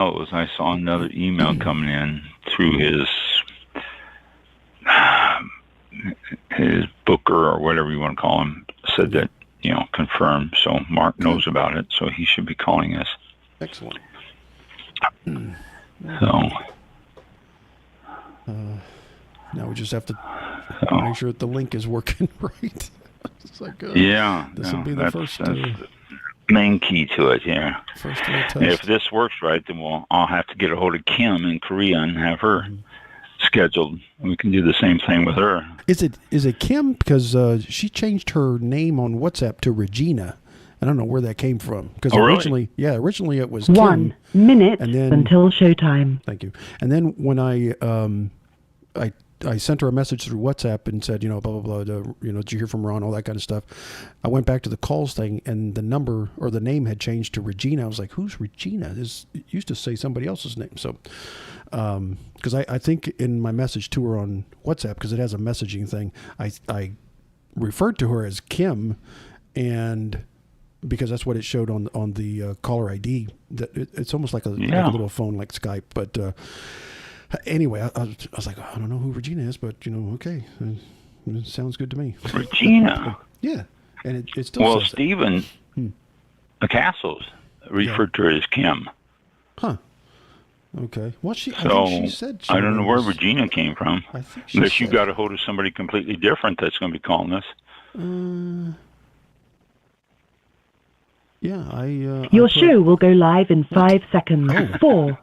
I saw another email coming in through his booker or whatever you want to call him, said that, confirmed. So Mark knows about it, so he should be calling us. Excellent. So now we just have to make sure that the link is working right. It's like, this will be the first. That's the main key to it, yeah. First test. If this works right, then I'll have to get a hold of Kim in Korea and have her scheduled. We can do the same thing with her. Is it Kim? Because she changed her name on WhatsApp to Regina. I don't know where that came from. Because originally it was Kim. 1 minute and then, until showtime. Thank you. And then when I sent her a message through WhatsApp and said, blah, blah, blah, did you hear from Ron, all that kind of stuff. I went back to the calls thing, and the number or the name had changed to Regina. I was like, who's Regina? It used to say somebody else's name. So, because I think in my message to her on WhatsApp, because it has a messaging thing, I referred to her as Kim, and because that's what it showed on the caller ID. That it's almost like a little phone like Skype, but anyway, I was like, I don't know who Regina is, but okay, it sounds good to me. Regina. Yeah, and it still. Well, says Stephen Castles referred to her as Kim. Huh. Okay. Well, I think she said. I don't know where Regina came from. I think unless you got a hold of somebody completely different that's going to be calling us. Yeah, Your show will go live in 5 seconds. 4,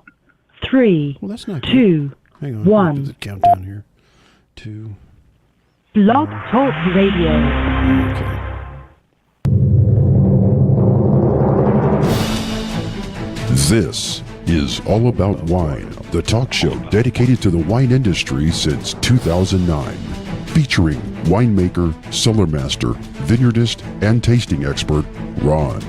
3, well, that's not 2, Hang on, 1. the countdown here. 2. Blog Talk Radio. Okay. This is All About Wine, the talk show dedicated to the wine industry since 2009. Featuring winemaker, cellar master, vineyardist, and tasting expert, Ron.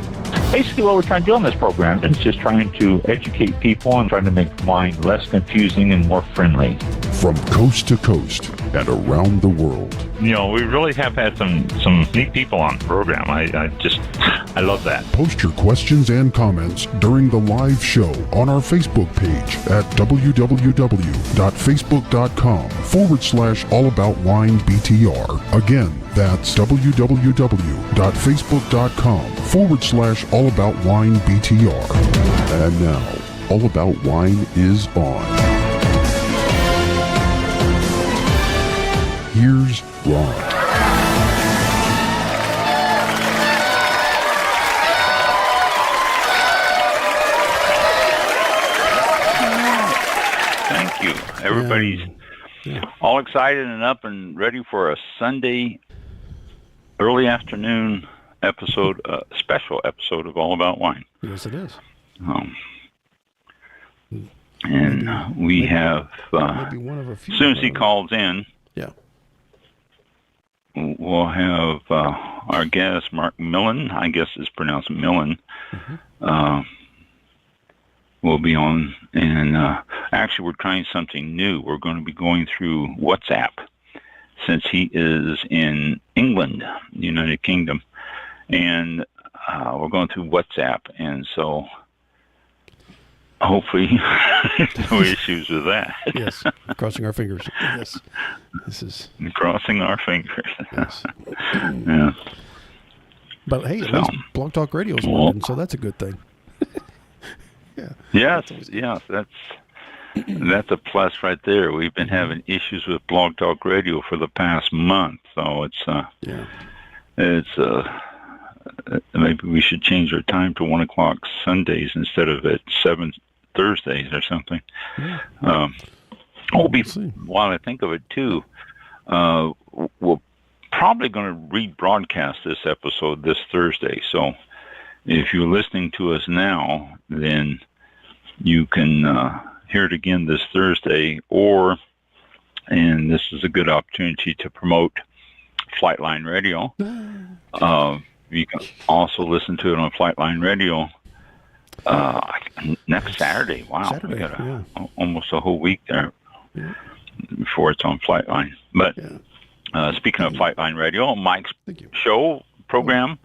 Basically, what we're trying to do on this program is just trying to educate people and trying to make wine less confusing and more friendly. From coast to coast and around the world. We really have had some neat people on the program. I love that. Post your questions and comments during the live show on our Facebook page at www.facebook.com/allaboutwinebtr. Again, that's www.facebook.com/allaboutwinebtr. And now, All About Wine is on. Here's Ron. Thank you. Everybody's all excited and up and ready for a Sunday early afternoon episode, special episode of All About Wine. Yes, it is. And we have, maybe one of a few. as soon as he calls in, we'll have our guest, Marc Millen, I guess it's pronounced Millen, will be on. And actually, we're trying something new. We're going to be going through WhatsApp, since he is in England, United Kingdom. And we're going through WhatsApp. And so hopefully no issues with that. Yes, crossing our fingers. Yes, this is crossing our fingers. Yes. Yeah. But hey, at least Blog Talk Radio is working, so that's a good thing. Yes, that's a plus right there. We've been having issues with Blog Talk Radio for the past month, so it's maybe we should change our time to 1:00 Sundays instead of at 7 Thursdays or something. Yeah. While I think of it too, we're probably going to rebroadcast this episode this Thursday. So if you're listening to us now, then you can hear it again this Thursday, and this is a good opportunity to promote Flightline Radio. You can also listen to it on Flightline Radio next Saturday. Wow, we got almost a whole week there before it's on Flightline. But speaking of Flightline Radio, Mike's show program,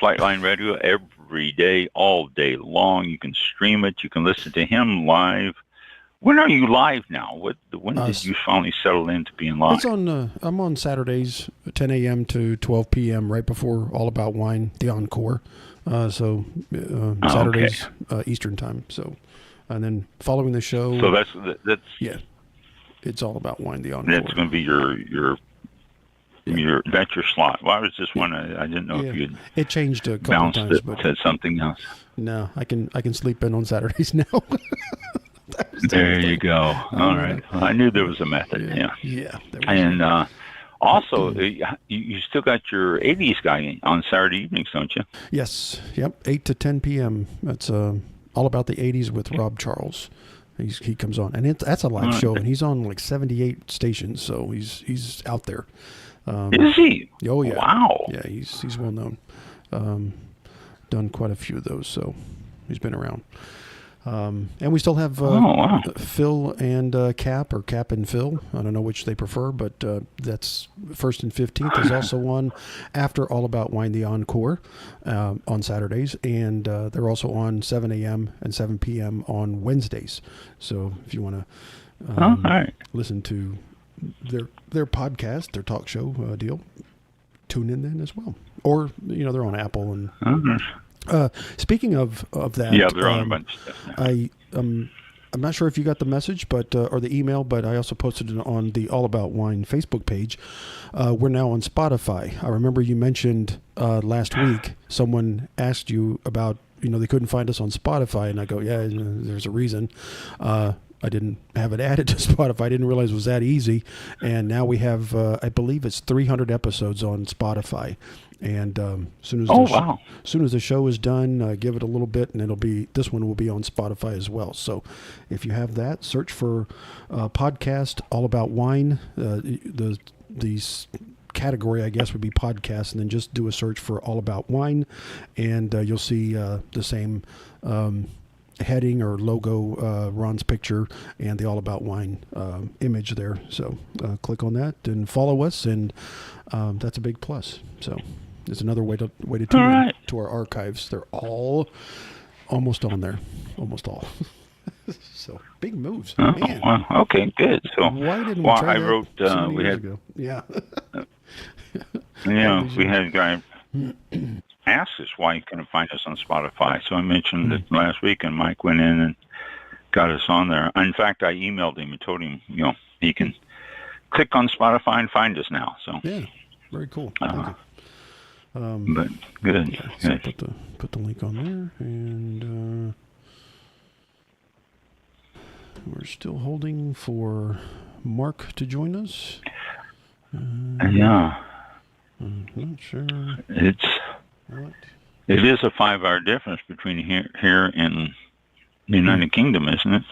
Flightline Radio, every day, all day long. You can stream it. You can listen to him live. When are you live now? When did you finally settle into being live? It's on. I'm on Saturdays, 10 a.m. to 12 p.m. right before All About Wine, the encore. Saturdays Eastern time. So, and then following the show. So that's it's All About Wine, the encore. That's going to be your that's your slot. Well, I was just one. I didn't know if you it changed a couple times, but said something else. No, I can sleep in on Saturdays now. There you go. All right. Well, I knew there was a method. Yeah. And also, you still got your 80s guy on Saturday evenings, don't you? Yes. Yep. 8 to 10 p.m. That's all about the 80s with Rob Charles. He comes on, and that's a live show, and he's on like 78 stations, so he's out there. Is he? Oh yeah. Wow. Yeah, he's well known. Done quite a few of those, so he's been around. And we still have Phil and Cap, or Cap and Phil. I don't know which they prefer, but that's 1st and 15th is also on after All About Wine, the encore on Saturdays. And they're also on 7 a.m. and 7 p.m. on Wednesdays. So if you want to listen to their podcast, their talk show deal, tune in then as well. Or, they're on Apple and... speaking of that, they're on a bunch of stuff now. I'm not sure if you got the message, but or the email, but I also posted it on the All About Wine Facebook page. We're now on Spotify. I remember you mentioned last week someone asked you about, they couldn't find us on Spotify, and I go, yeah, there's a reason. I didn't have it added to Spotify. I didn't realize it was that easy, and now we have, I believe it's 300 episodes on Spotify. And as soon as the show is done, give it a little bit, and this one will be on Spotify as well. So if you have that, search for podcast All About Wine. The category, I guess, would be podcast, and then just do a search for All About Wine, and you'll see the same heading or logo, Ron's picture, and the All About Wine image there. So click on that and follow us, and that's a big plus. So it's another way to tune in to our archives. They're all almost on there, almost all. So big moves. Man. Well, okay, good. So why didn't we try I wrote so we had ago? Yeah. we had a guy ask us why you couldn't find us on Spotify. So I mentioned it last week, and Mike went in and got us on there. In fact, I emailed him and told him, he can click on Spotify and find us now. So yeah, very cool. But good. Yeah, so put the link on there, and we're still holding for Mark to join us. Yeah. I'm not sure. It is a 5-hour difference between here and the United Kingdom, isn't it?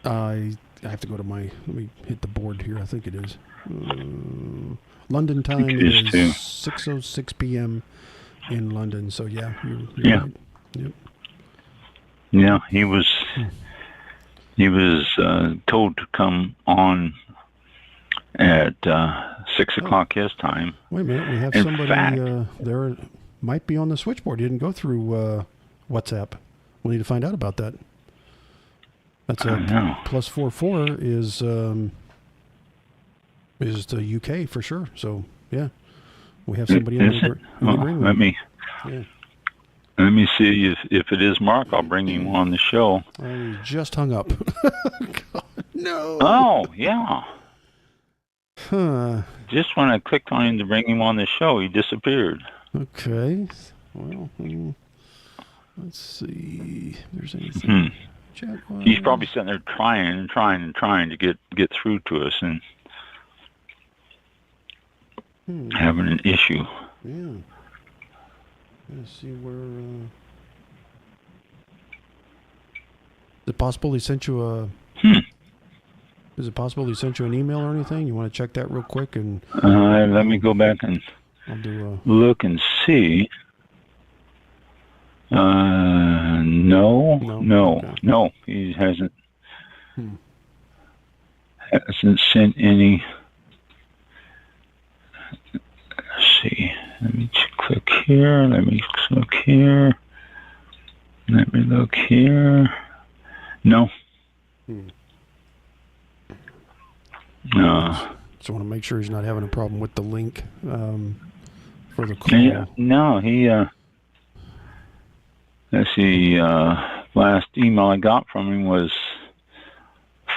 I have to go to let me hit the board here. I think it is. London time is 6:06 p.m. in London. So yeah, you're right. Yep. Yeah, he was told to come on at 6 o'clock his time. Wait a minute, we have somebody there. Might be on the switchboard. He didn't go through WhatsApp. We need to find out about that. That's +44 is the UK for sure. So yeah, we have somebody in the green room. Let me see if it is Mark. I'll bring him on the show. He just hung up. God, no. Oh yeah. Huh. Just when I clicked on him to bring him on the show, he disappeared. Okay. Well, let's see if there's anything. He's probably sitting there trying to get through to us and having an issue. Yeah. Let's see where. Is it possible he sent you a? Is it possible he sent you an email or anything? You want to check that real quick and? Let me go back and look and see. No, he hasn't. Hasn't sent any. Let's see. Let me click here. Let me look here. Let me look here. No. So I want to make sure he's not having a problem with the link for the call. Yeah, no, he. Let's see. Last email I got from him was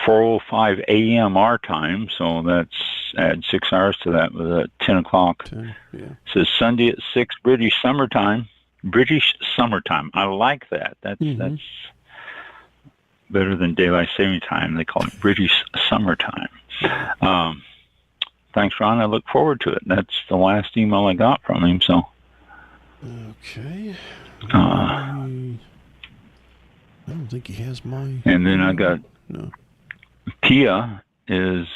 4:05 a.m. our time, so that's add 6 hours to that. Was at 10 o'clock. 10, yeah. It says Sunday at 6 British summertime. British summertime. I like that. That's better than daylight saving time. They call it British summertime. Thanks, Ron. I look forward to it. That's the last email I got from him. So. Okay. I don't think he has my. And then I got Tia is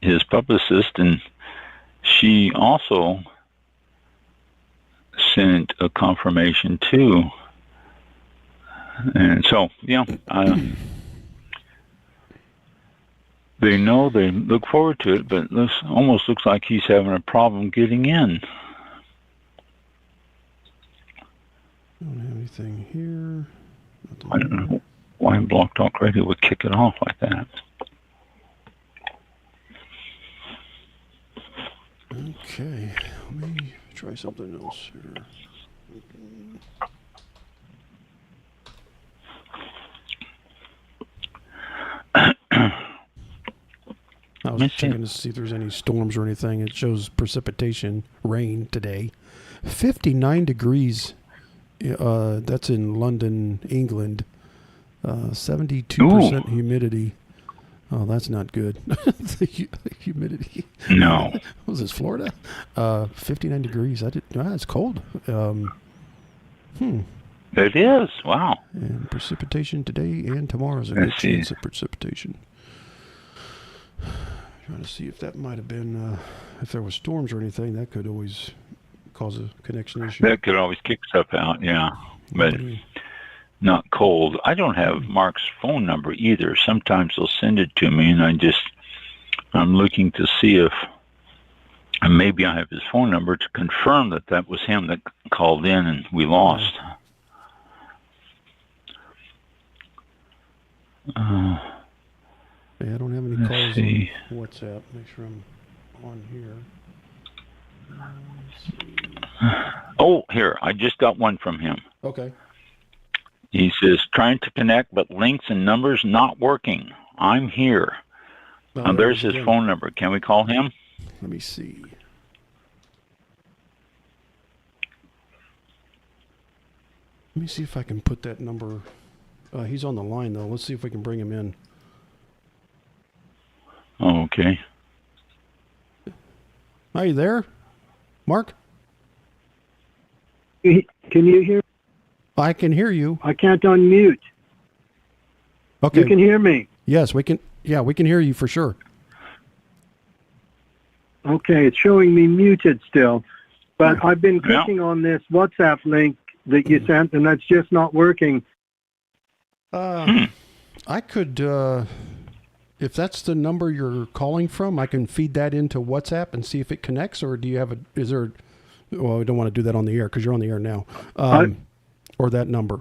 his publicist, and she also sent a confirmation too. And so, yeah, they know, they look forward to it, but this almost looks like he's having a problem getting in. Don't have anything here. I don't know why Block Talk Radio would kick it off like that. Okay, let me try something else here. I was checking to see if there's any storms or anything. It shows precipitation, rain today. 59 degrees. That's in London, England. 72% humidity. Oh, that's not good. The humidity. No. Was this Florida? 59 degrees. It's cold. It is. Wow. And precipitation today and tomorrow is a good chance of precipitation. Trying to see if that might have been, if there was storms or anything, that could always cause a connection issue. That could always kick stuff out, yeah. But not cold. I don't have Mark's phone number either. Sometimes they'll send it to me, and I'm looking to see if maybe I have his phone number to confirm that was him that called in and we lost. Yeah, I don't have any calls on WhatsApp. Make sure I'm on here. Oh, here. I just got one from him. Okay. He says, trying to connect, but links and numbers not working. I'm here. There's his phone number. Can we call him? Let me see. Let me see if I can put that number. He's on the line, though. Let's see if we can bring him in. Oh, okay. Are you there, Mark? Can you hear? I can hear you. I can't unmute. Okay. You can hear me? Yes, we can. Yeah, we can hear you for sure. Okay, it's showing me muted still. But I've been clicking on this WhatsApp link that you sent, and that's just not working. I could, if that's the number you're calling from, I can feed that into WhatsApp and see if it connects, or do you have well, we don't want to do that on the air because you're on the air now. Or that number.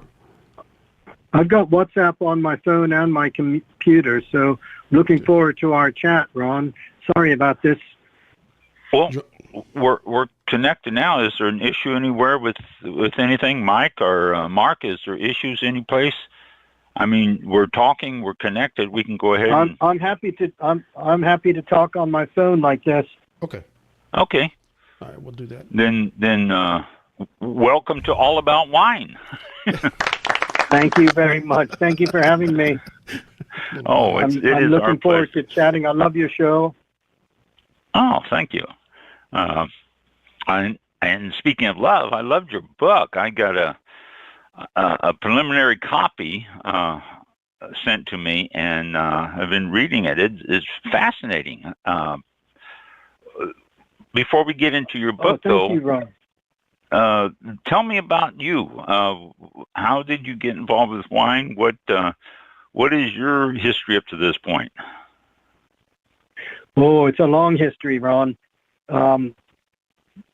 I've got WhatsApp on my phone and my computer, so looking forward to our chat, Ron. Sorry about this. Well, we're connected now. Is there an issue anywhere with anything, Mike or Mark? Is there issues any place? I mean, we're talking, we're connected. We can go ahead. I'm happy to. I'm happy to talk on my phone like this. Okay. Okay. All right, we'll do that. Then welcome to All About Wine. Thank you very much. Thank you for having me. Oh, I'm looking forward to chatting. I love your show. Oh, thank you. And speaking of love, I loved your book. I got a preliminary copy sent to me, and I've been reading it. It's fascinating. Before we get into your book, thank you, Ron. Tell me about you. How did you get involved with wine? What is your history up to this point? Oh, it's a long history, Ron.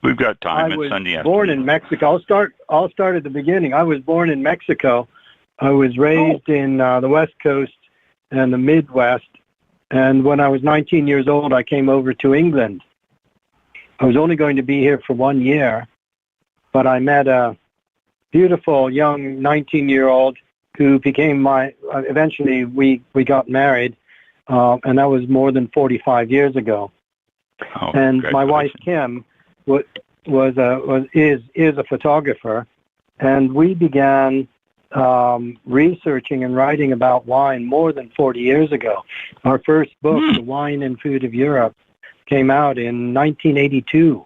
We've got time. I It's was Sunday born in afternoon. Mexico. I'll start at the beginning. I was born in Mexico. I was raised in the West Coast and the Midwest. And when I was 19 years old, I came over to England. I was only going to be here for 1 year, but I met a beautiful young 19-year-old who became eventually we got married, and that was more than 45 years ago. Oh, And my wife, Kim, is a photographer, and we began researching and writing about wine more than 40 years ago. Our first book, The Wine and Food of Europe, came out in 1982.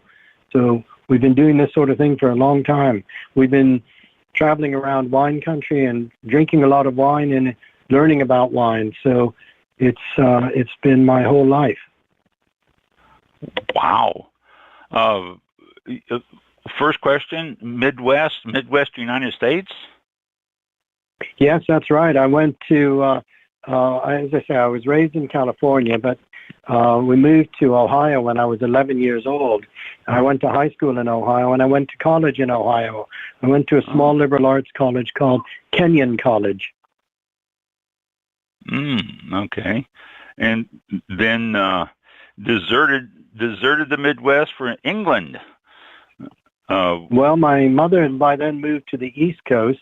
So we've been doing this sort of thing for a long time. We've been traveling around wine country and drinking a lot of wine and learning about wine. So it's been my whole life. Wow. First question, Midwest United States? Yes, that's right. I went to, as I say, I was raised in California, but we moved to Ohio when I was 11 years old. I went to high school in Ohio, and I went to college in Ohio. I went to a small liberal arts college called Kenyon College. Okay. And then deserted the Midwest for England. Well, my mother had by then moved to the East Coast,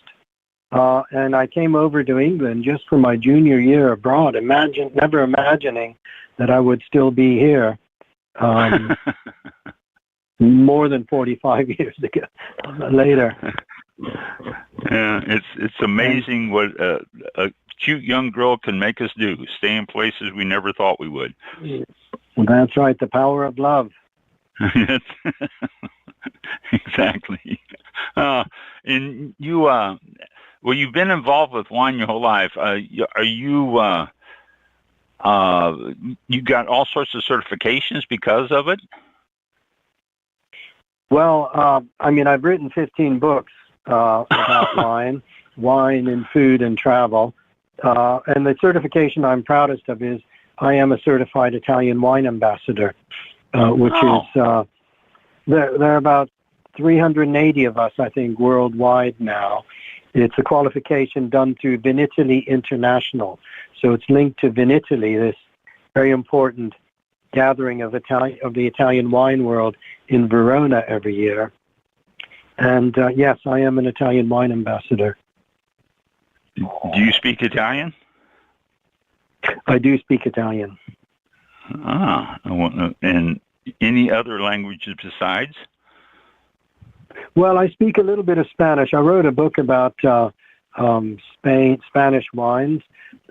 and I came over to England just for my junior year abroad. Never imagining that I would still be here more than 45 years ago later. Yeah, it's amazing what a cute young girl can make us do. Stay in places we never thought we would. That's right, the power of love. Yes, exactly. And you, well, you've been involved with wine your whole life. Are you? You got all sorts of certifications because of it? Well, I mean, I've written 15 books about wine and food and travel. And the certification I'm proudest of is I am a certified Italian wine ambassador, which is, there are about 380 of us, I think, worldwide now. It's a qualification done through Vinitaly International. So it's linked to Vinitaly, this very important gathering of the Italian wine world in Verona every year. And yes, I am an Italian wine ambassador. Do you speak Italian? I do speak Italian. And any other languages besides? Well, I speak a little bit of Spanish. I wrote a book about Spanish wines,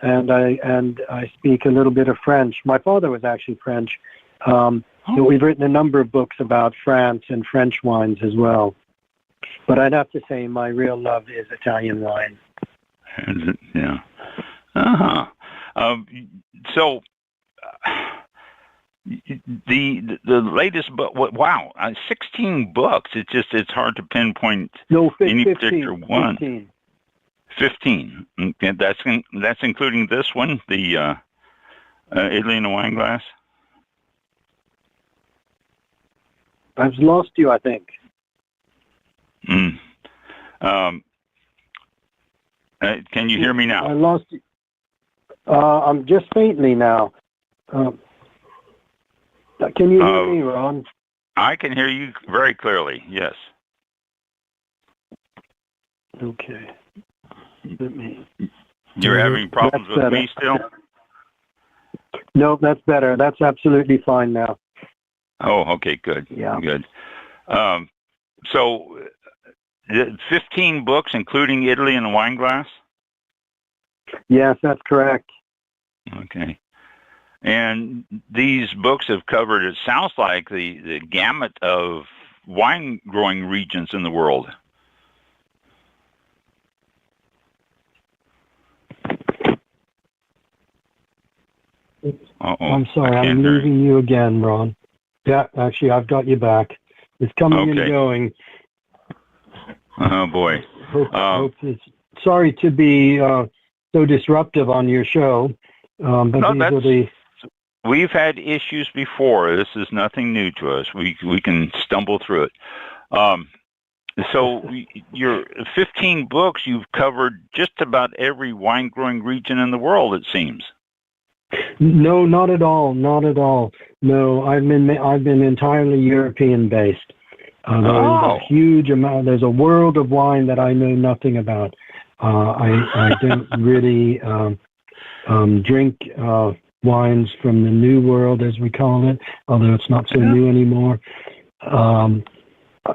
and I speak a little bit of French. My father was actually French, so we've written a number of books about France and French wines as well. But I'd have to say my real love is Italian wine. Yeah. So the latest book. Wow, 16 books. It's hard to pinpoint any particular one. 15. Okay, that's including this one, the Italy in a Wine Glass. I've lost you, I think. Can you hear me now? I lost you. I'm just faintly now. Can you hear me, Ron? I can hear you very clearly, yes. Okay. You're having problems with me still? No, that's better. That's absolutely fine now. Oh, okay, good. Yeah. Good. So, 15 books, including Italy in a Wine Glass? Yes, that's correct. Okay. And these books have covered, it sounds like, the gamut of wine growing regions in the world. I'm sorry, I'm losing you again, Ron. Yeah, actually, I've got you back. It's coming and going. Oh, boy. Sorry to be so disruptive on your show, but no, these are the we've had issues before. This is nothing new to us. We can stumble through it. So your 15 books, you've covered just about every wine growing region in the world, it seems. No, not at all. Not at all. No, I've been entirely European based. There's a huge amount. There's a world of wine that I know nothing about. I don't really drink wines from the New World, as we call it, although it's not so new anymore.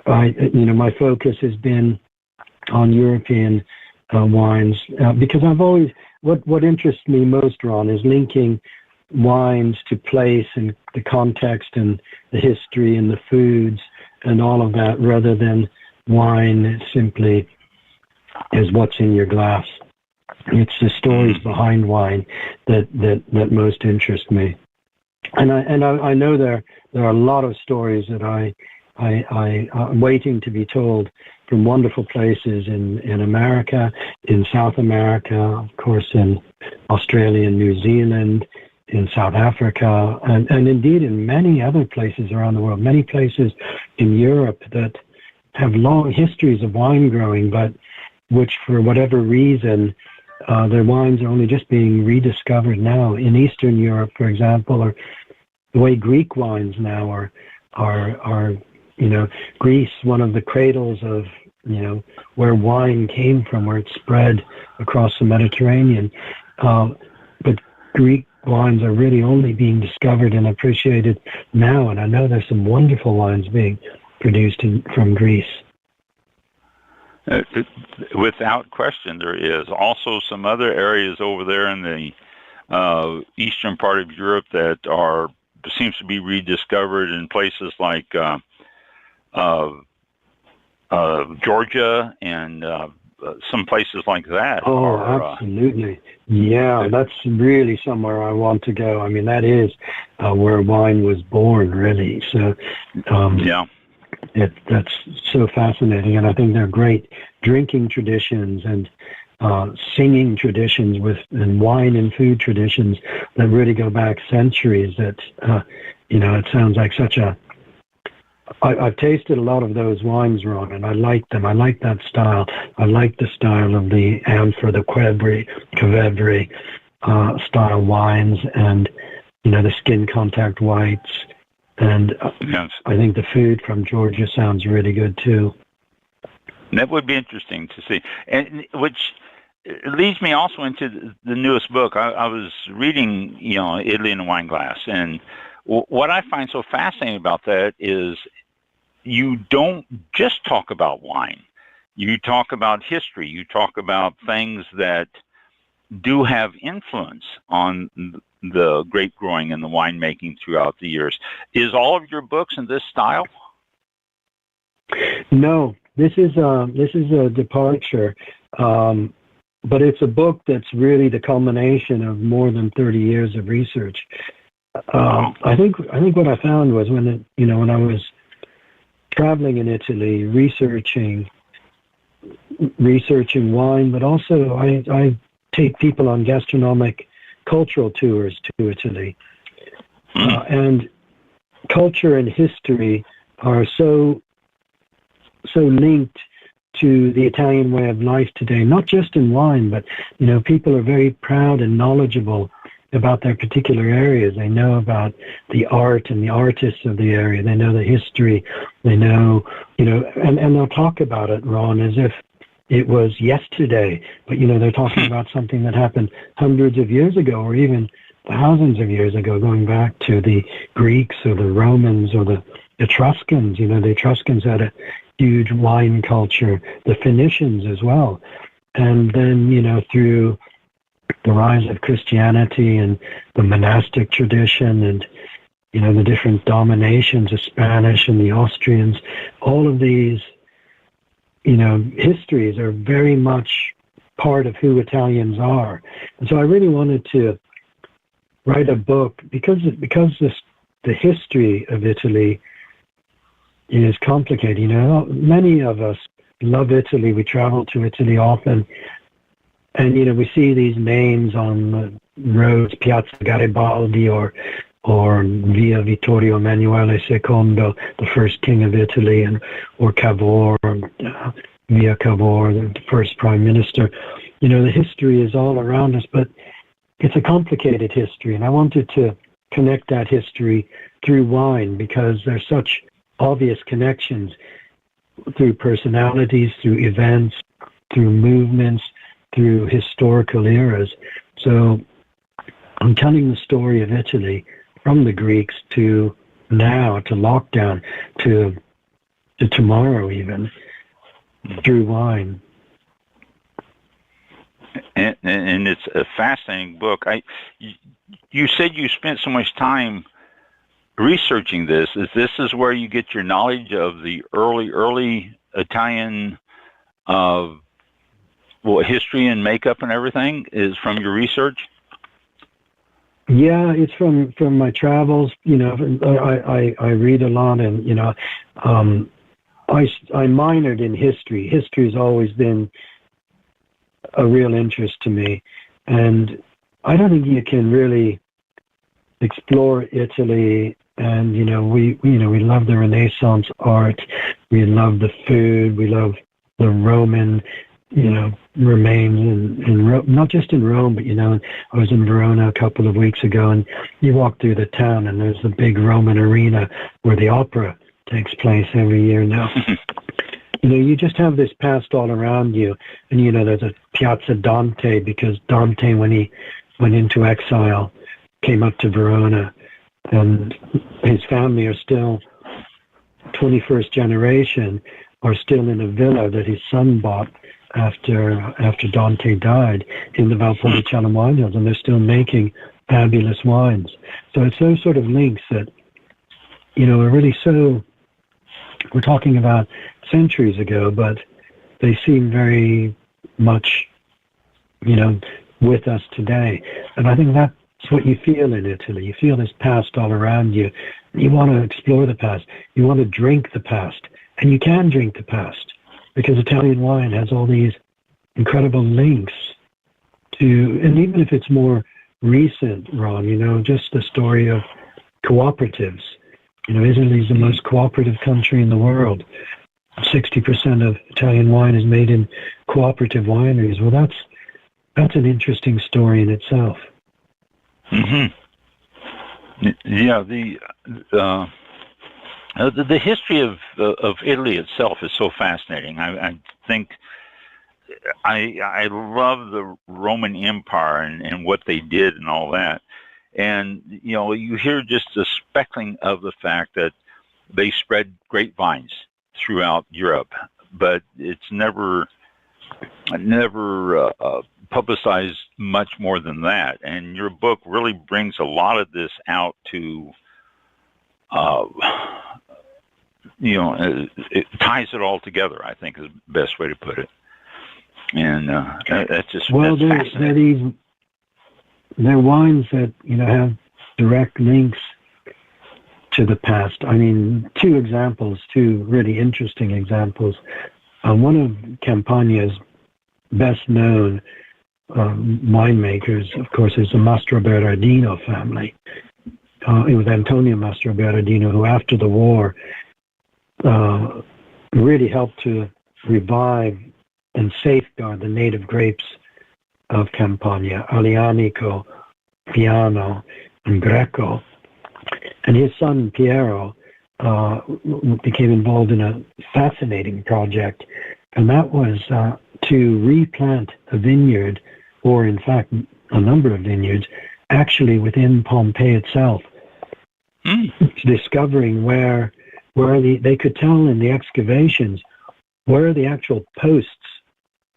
My focus has been on European wines because I've always what interests me most, Ron, is linking wines to place and the context and the history and the foods and all of that, rather than wine simply as what's in your glass. It's the stories behind wine that most interest me, and I know there are a lot of stories that I'm waiting to be told from wonderful places in America, in South America, of course, in Australia and New Zealand, in South Africa, and indeed in many other places around the world, many places in Europe that have long histories of wine growing, but which for whatever reason, their wines are only just being rediscovered now. In Eastern Europe, for example, or the way Greek wines now are Greece, one of the cradles of, where wine came from, where it spread across the Mediterranean. But Greek wines are really only being discovered and appreciated now, and I know there's some wonderful wines being produced from Greece. Without question, there is. Also some other areas over there in the eastern part of Europe that seems to be rediscovered in places like Georgia and some places like that. Oh, absolutely. Yeah, that's really somewhere I want to go. I mean, that is where wine was born, really. So, that's so fascinating. And I think they're great drinking traditions and singing traditions and wine and food traditions that really go back centuries that, it sounds like such a... I've tasted a lot of those wines, Ron, and I like them. I like that style. I like the style of the amphora, the Quevri style wines, and the skin contact whites. And yes. I think the food from Georgia sounds really good too. That would be interesting to see, and which leads me also into the newest book. I was reading, Italy in a Wine Glass, and what I find so fascinating about that is you don't just talk about wine. You talk about history. You talk about things that do have influence on the grape growing and the winemaking throughout the years. Is all of your books in this style? No, this is a departure, but it's a book that's really the culmination of more than 30 years of research. I think what I found was when I was traveling in Italy, researching wine, but also I take people on gastronomic cultural tours to Italy, and culture and history are so linked to the Italian way of life today. Not just in wine, but people are very proud and knowledgeable about their particular areas. They know about the art and the artists of the area. They know the history. They know, and they'll talk about it, Ron, as if it was yesterday. But, they're talking about something that happened hundreds of years ago or even thousands of years ago, going back to the Greeks or the Romans or the Etruscans. The Etruscans had a huge wine culture, the Phoenicians as well. And then, through the rise of Christianity and the monastic tradition and, the different dominations of Spanish and the Austrians, all of these, histories are very much part of who Italians are. And so I really wanted to write a book because the history of Italy is complicated. Many of us love Italy. We travel to Italy often. And, we see these names on the roads, Piazza Garibaldi or or Via Vittorio Emanuele II, the first king of Italy, or Cavour, Via Cavour, the first prime minister. The history is all around us, but it's a complicated history, and I wanted to connect that history through wine because there's such obvious connections through personalities, through events, through movements, through historical eras. So I'm telling the story of Italy from the Greeks to now, to lockdown, to tomorrow even, through wine. And it's a fascinating book. You said you spent so much time researching this. Is where you get your knowledge of the early Italian history and makeup and everything is from your research? Yeah, it's from my travels. I read a lot, and I minored in history. History has always been a real interest to me, and I don't think you can really explore Italy. And we love the Renaissance art, we love the food, we love the Roman remains in Rome, not just in Rome, but I was in Verona a couple of weeks ago, and you walk through the town, and there's the big Roman arena where the opera takes place every year now. You just have this past all around you, and there's a Piazza Dante because Dante, when he went into exile, came up to Verona, and his family are still 21st generation, are still in a villa that his son bought after Dante died in the Valpolicella wine hills, and they're still making fabulous wines. So it's those sort of links that are really so. We're talking about centuries ago, but they seem very much, with us today. And I think that's what you feel in Italy. You feel this past all around you. You want to explore the past. You want to drink the past. And you can drink the past because Italian wine has all these incredible links to, and even if it's more recent, Ron, just the story of cooperatives. Italy is the most cooperative country in the world. 60% of Italian wine is made in cooperative wineries. Well, that's an interesting story in itself. Mm-hmm. Yeah, the history of Italy itself is so fascinating. I think I love the Roman Empire and what they did and all that. And, you hear just a speckling of the fact that they spread grapevines throughout Europe, but it's never publicized much more than that. And your book really brings a lot of this out to, it ties it all together, I think is the best way to put it. And that's just fascinating. They're wines that, have direct links to the past. I mean, two really interesting examples. One of Campania's best known winemakers, of course, is the Mastro Berardino family. It was Antonio Mastro Berardino who, after the war, really helped to revive and safeguard the native grapes of Campania, Aglianico, Piano, and Greco. And his son, Piero, became involved in a fascinating project, and that was to replant a vineyard, or in fact, a number of vineyards, actually within Pompeii itself, discovering where they could tell in the excavations where the actual posts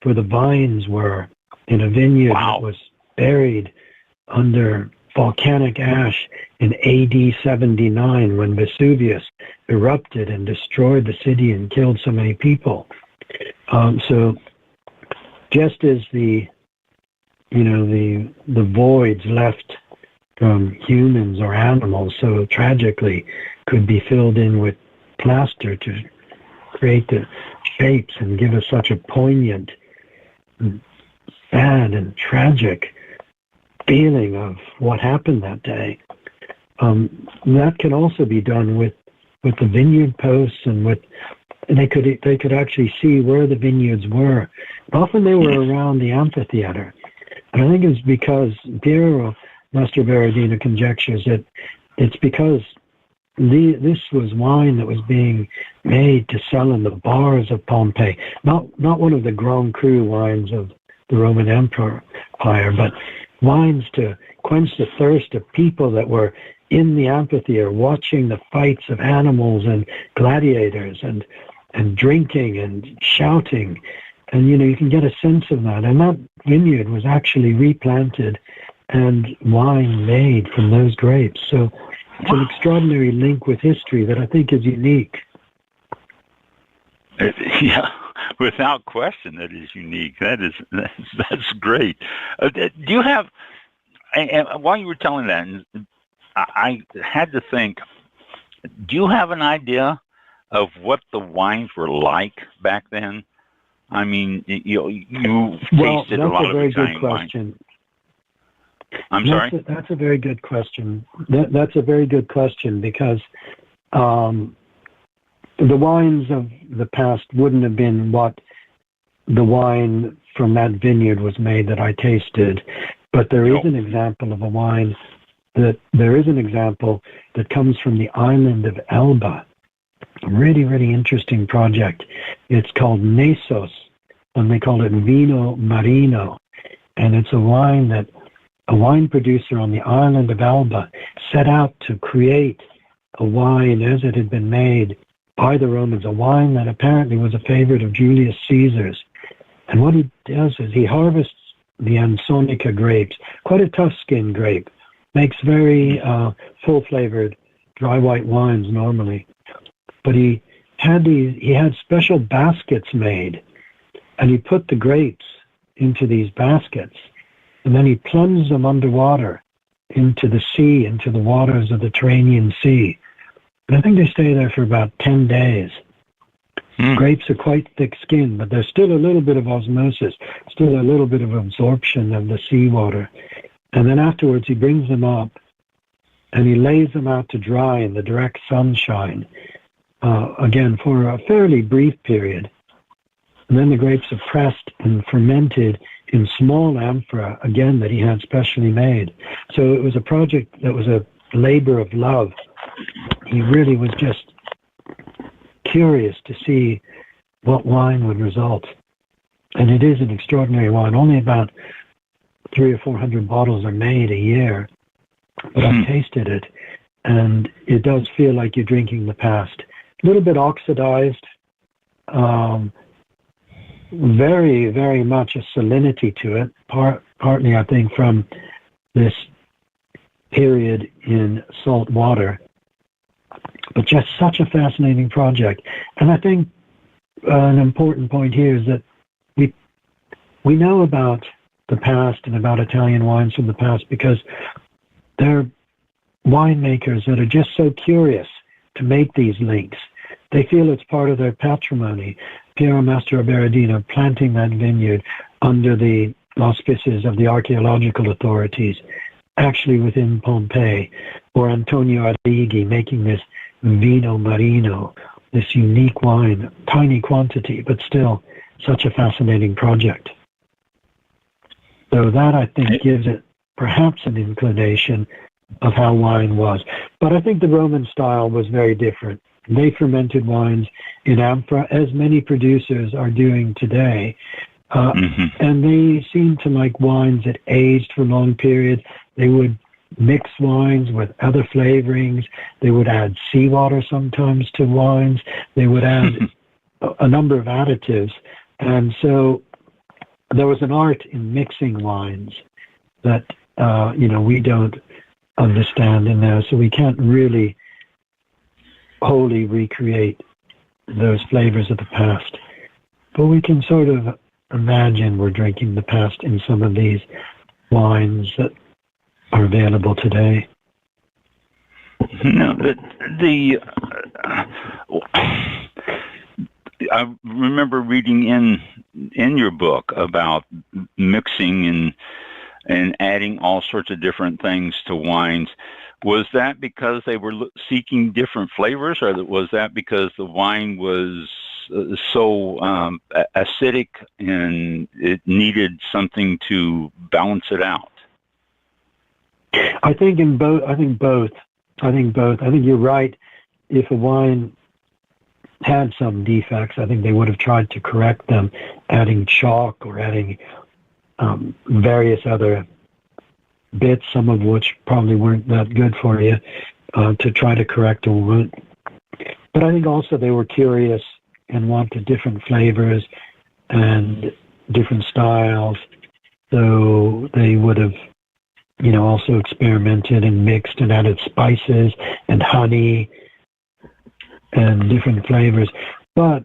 for the vines were in a vineyard that was buried under volcanic ash in AD 79 when Vesuvius erupted and destroyed the city and killed so many people. So just as the voids left from humans or animals so tragically could be filled in with plaster to create the shapes and give us such a poignant, sad and tragic feeling of what happened that day. that can also be done with the vineyard posts and they could actually see where the vineyards were. Often they were around the amphitheater. And I think it's because Piero Mastroberardino conjectures that it's because this was wine that was being made to sell in the bars of Pompeii, not one of the Grand Cru wines of the Roman Empire, but wines to quench the thirst of people that were in the amphitheater watching the fights of animals and gladiators and drinking and shouting. And, you can get a sense of that. And that vineyard was actually replanted and wine made from those grapes. So it's an extraordinary link with history that I think is unique. Yeah, without question, that is unique. That's great. Do you have? And while you were telling that, I had to think. Do you have an idea of what the wines were like back then? I mean, you tasted a lot of Italian wine. I'm sorry? That's a very good question. That's a very good question because the wines of the past wouldn't have been what the wine from that vineyard was made that I tasted. But there is an example of a wine that comes from the island of Elba. A really, really interesting project. It's called Nessos, and they call it Vino Marino. And it's a wine that a wine producer on the island of Elba set out to create a wine as it had been made by the Romans, a wine that apparently was a favorite of Julius Caesar's. And what he does is he harvests the Ansonica grapes, quite a tough skin grape, makes very full-flavored dry white wines normally. But he had special baskets made, and he put the grapes into these baskets, and then he plunged them underwater into the sea, into the waters of the Tyrrhenian Sea. And I think they stay there for about 10 days. Grapes are quite thick-skinned, but there's still a little bit of osmosis, still a little bit of absorption of the seawater. And then afterwards he brings them up, and he lays them out to dry in the direct sunshine, again, for a fairly brief period. And then the grapes are pressed and fermented in small amphora, again, that he had specially made. So it was a project that was a labor of love. He really was just curious to see what wine would result. And it is an extraordinary wine. Only about 300 or 400 bottles are made a year. But I've tasted it, and it does feel like you're drinking the past. A little bit oxidized, very, very much a salinity to it, partly, I think, from this period in salt water. But just such a fascinating project. And I think an important point here is that we know about the past and about Italian wines from the past because they're winemakers that are just so curious to make these links. They feel it's part of their patrimony. Piero Mastroberardino planting that vineyard under the auspices of the archaeological authorities, actually within Pompeii, or Antonio Arrighi making this Vino Marino, this unique wine, tiny quantity, but still such a fascinating project. So that, I think, gives it perhaps an inclination of how wine was. But I think the Roman style was very different. They fermented wines in amphora, as many producers are doing today. And they seemed to like wines that aged for long periods. They would mix wines with other flavorings. They would add seawater sometimes to wines. They would add a number of additives. And so there was an art in mixing wines that, we don't understand in there. So we can't really wholly recreate those flavors of the past. But we can sort of imagine we're drinking the past in some of these wines that are available today. No, I remember reading in your book about mixing and adding all sorts of different things to wines. Was that because they were seeking different flavors, or was that because the wine was so acidic and it needed something to balance it out? I think both. I think you're right. If a wine had some defects, I think they would have tried to correct them, adding chalk or adding various other bits, some of which probably weren't that good for you, to try to correct a wound. But I think also they were curious and wanted different flavors and different styles, so they would have, also experimented and mixed and added spices and honey and different flavors. But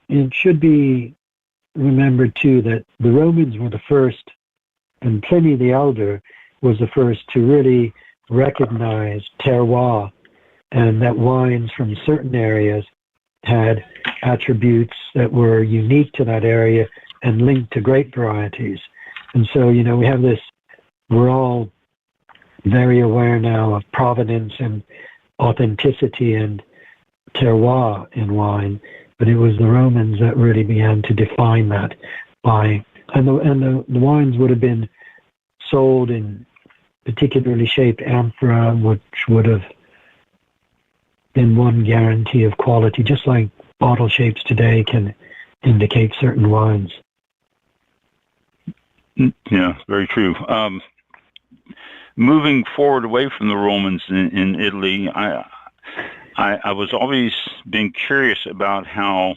it should be remembered too that the Romans were the first, and Pliny the Elder was the first to really recognize terroir, and that wines from certain areas had attributes that were unique to that area and linked to grape varieties. And so, we have this, we're all very aware now of provenance and authenticity and terroir in wine, but it was the Romans that really began to define that and the wines would have been sold in particularly shaped amphora, which would have been one guarantee of quality, just like bottle shapes today can indicate certain wines. Yeah, very true. Moving forward away from the Romans in Italy, I was always been curious about how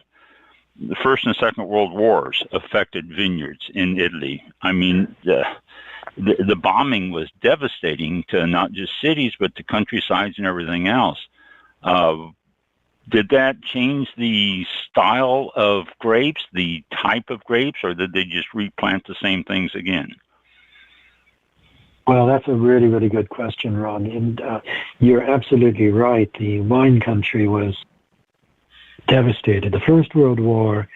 the First and Second World Wars affected vineyards in Italy. I mean, the bombing was devastating to not just cities, but to countrysides and everything else. Did that change the style of grapes, the type of grapes, or did they just replant the same things again? Well, that's a really, really good question, Ron. And you're absolutely right. The wine country was devastated. The First World War,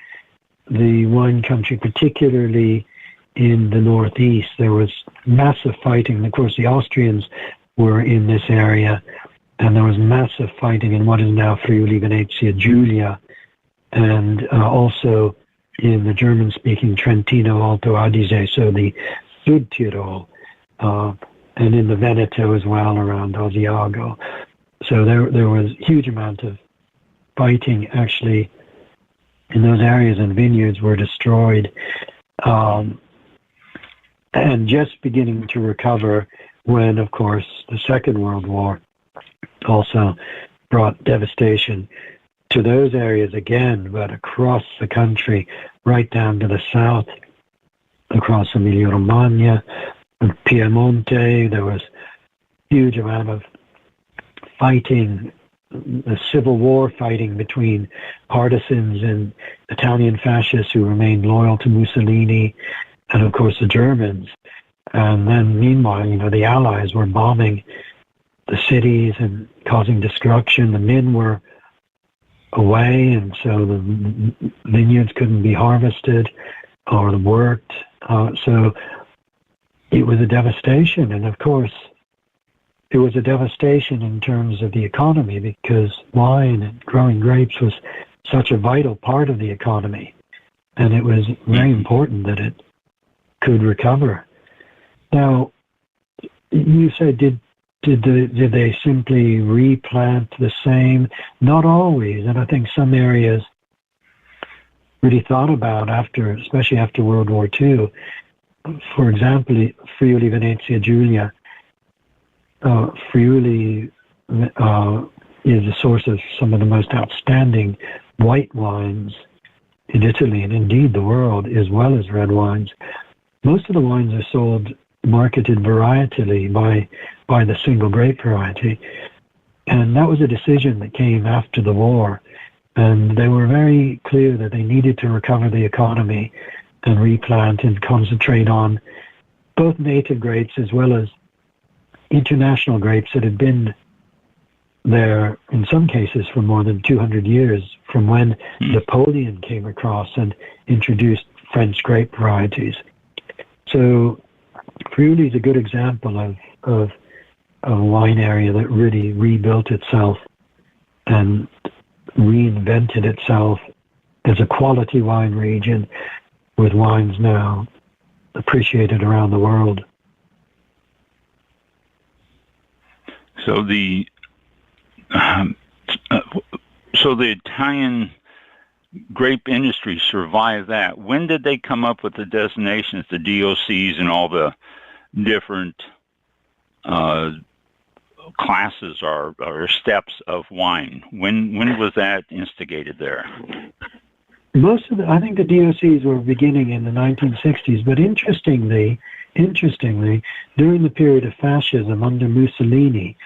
the wine country, particularly in the Northeast, there was massive fighting. Of course, the Austrians were in this area, and there was massive fighting in what is now Friuli Venezia Giulia, and also in the German-speaking Trentino Alto Adige, so the Südtirol, and in the Veneto as well, around Asiago. So there was a huge amount of fighting, actually, in those areas, and vineyards were destroyed. And just beginning to recover when, of course, the Second World War also brought devastation to those areas again, but across the country, right down to the south, across Emilia-Romagna, Piemonte. There was a huge amount of fighting, the civil war fighting between partisans and Italian fascists who remained loyal to Mussolini, and of course the Germans. And then meanwhile, the Allies were bombing the cities and causing destruction. The men were away, and so the vineyards couldn't be harvested or worked. So it was a devastation. And of course, it was a devastation in terms of the economy, because wine and growing grapes was such a vital part of the economy. And it was very important that it could recover. Now, you said, did they simply replant the same? Not always. And I think some areas really thought about especially after World War II. For example, Friuli Venezia Giulia. Friuli is a source of some of the most outstanding white wines in Italy, and indeed the world, as well as red wines. Most of the wines are marketed varietally by the single grape variety. And that was a decision that came after the war. And they were very clear that they needed to recover the economy and replant and concentrate on both native grapes as well as international grapes that had been there, in some cases, for more than 200 years, from when Napoleon came across and introduced French grape varieties. So Friuli is a good example of a wine area that really rebuilt itself and reinvented itself as a quality wine region with wines now appreciated around the world. So the Italian grape industry survived that. When did they come up with the designations, the DOCs, and all the different classes or steps of wine? When was that instigated there? I think the DOCs were beginning in the 1960s, but interestingly, during the period of fascism under Mussolini,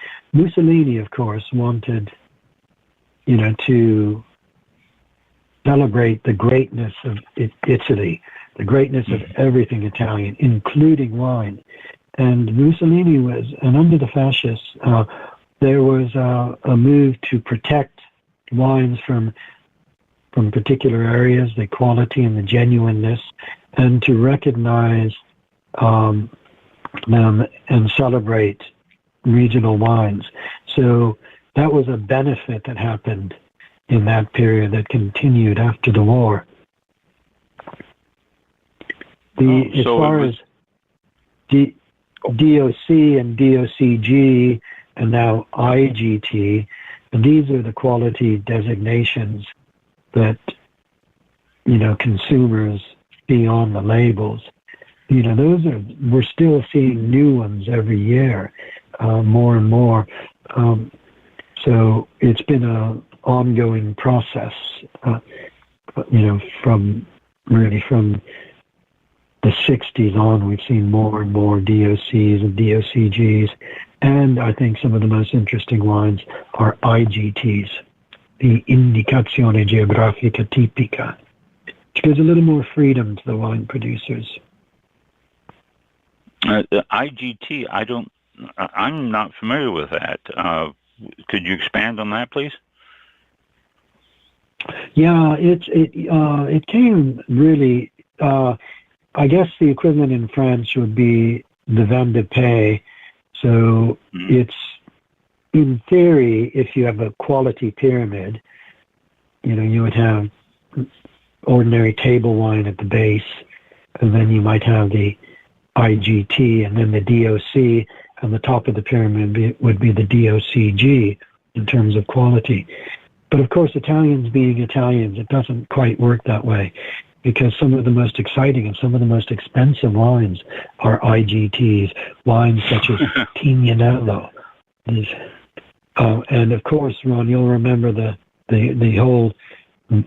of course, wanted, to celebrate the greatness of Italy, the greatness of everything Italian, including wine. And Mussolini and under the fascists, there was a move to protect wines from particular areas, the quality and the genuineness, and to recognize them and celebrate regional wines. So that was a benefit that happened in that period that continued after the war. As far as DOC and DOCG and now IGT, and these are the quality designations that, consumers see on the labels. We're still seeing new ones every year, more and more. So it's been an ongoing process, from the 60s on, we've seen more and more DOCs and DOCGs, and I think some of the most interesting wines are IGTs, the Indicazione Geografica Tipica, which gives a little more freedom to the wine producers. The IGT, I'm not familiar with that. Could you expand on that, please? Yeah, it came really. I guess the equivalent in French would be the vin de paix. So it's, in theory, if you have a quality pyramid, you would have ordinary table wine at the base, and then you might have the IGT, and then the DOC, and the top of the pyramid would be the DOCG in terms of quality. But of course, Italians being Italians, it doesn't quite work that way, because some of the most exciting and some of the most expensive wines are IGTs, wines such as Tignanello. And of course, Ron, you'll remember the whole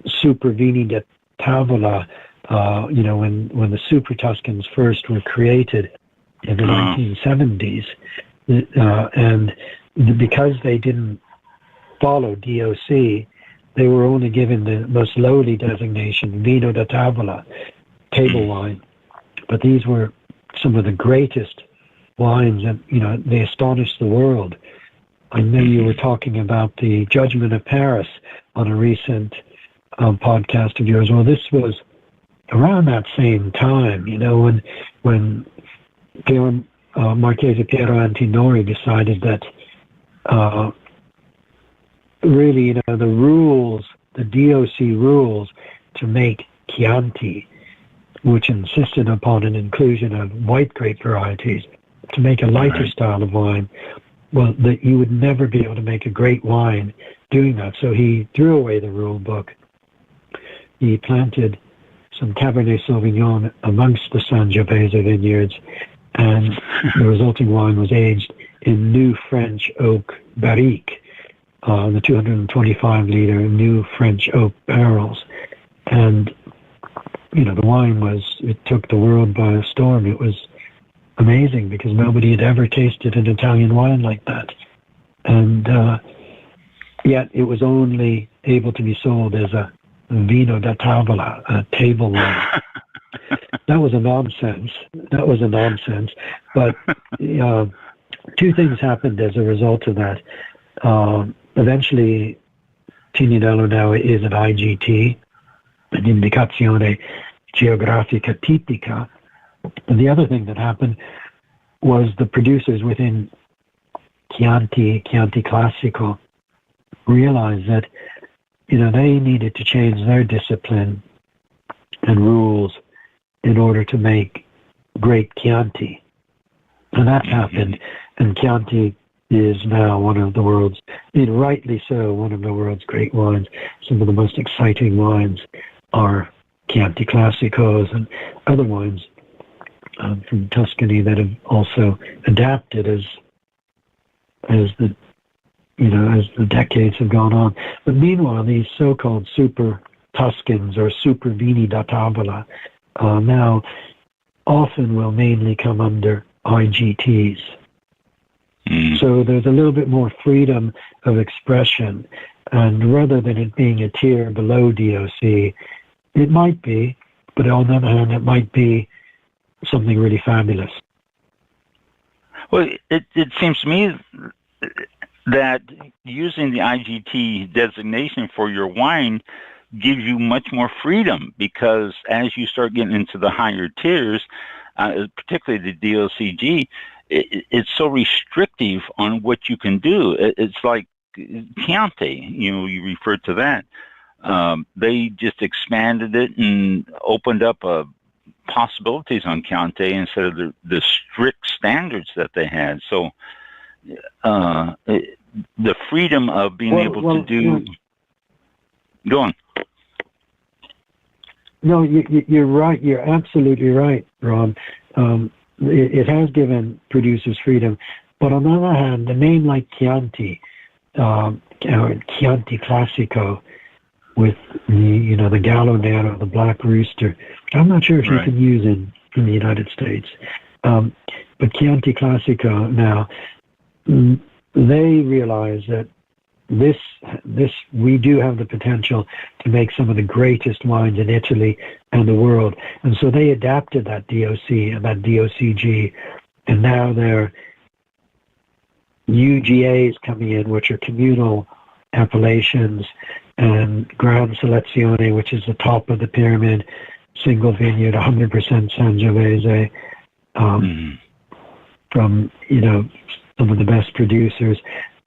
Super Vini da Tavola, when the Super Tuscans first were created in the 1970s. And because they didn't follow DOC, they were only given the most lowly designation, Vino da Tavola, table wine. But these were some of the greatest wines, and they astonished the world. I know you were talking about the Judgment of Paris on a recent podcast of yours. Well, this was around that same time, when Marchese Piero Antinori decided that really, the rules, the DOC rules to make Chianti, which insisted upon an inclusion of white grape varieties, to make a lighter style of wine, well, that you would never be able to make a great wine doing that. So he threw away the rule book. He planted some Cabernet Sauvignon amongst the Sangiovese vineyards, and the resulting wine was aged in new French oak barrique, the 225-liter new French oak barrels. And, the wine it took the world by a storm. It was amazing because nobody had ever tasted an Italian wine like that. And yet it was only able to be sold as a Vino da Tavola, a table wine. That was a nonsense. But two things happened as a result of that. Eventually, Tignanello now is an IGT, an Indicazione Geografica Tipica. And the other thing that happened was the producers within Chianti Classico, realized that, they needed to change their discipline and rules in order to make great Chianti. And that happened, and Chianti is now one of the world's, rightly so, one of the world's great wines. Some of the most exciting wines are Chianti Classicos and other wines from Tuscany that have also adapted as the decades have gone on. But meanwhile, these so-called super Tuscans or super vini da tavola now often will mainly come under IGTs. So there's a little bit more freedom of expression, and rather than it being a tier below DOC, it might be, but on the other hand, it might be something really fabulous. Well, it seems to me that using the IGT designation for your wine gives you much more freedom, because as you start getting into the higher tiers, particularly the DOCG, it's so restrictive on what you can do. It's like Chianti, you referred to that. They just expanded it and opened up possibilities on Chianti instead of the strict standards that they had. So the freedom of being able to do... Go on. No, you're right. You're absolutely right, Ron. It has given producers freedom, but on the other hand, a name like Chianti, Chianti Classico, with the Gallo Nero, the Black Rooster, which I'm not sure if you can use in the United States, but Chianti Classico now, they realize that this we do have the potential to make some of the greatest wines in Italy and the world. And so they adapted that DOC and that DOCG, and now their UGAs coming in, which are communal appellations, and Gran Selezione, which is the top of the pyramid, single vineyard, 100% Sangiovese, from, some of the best producers.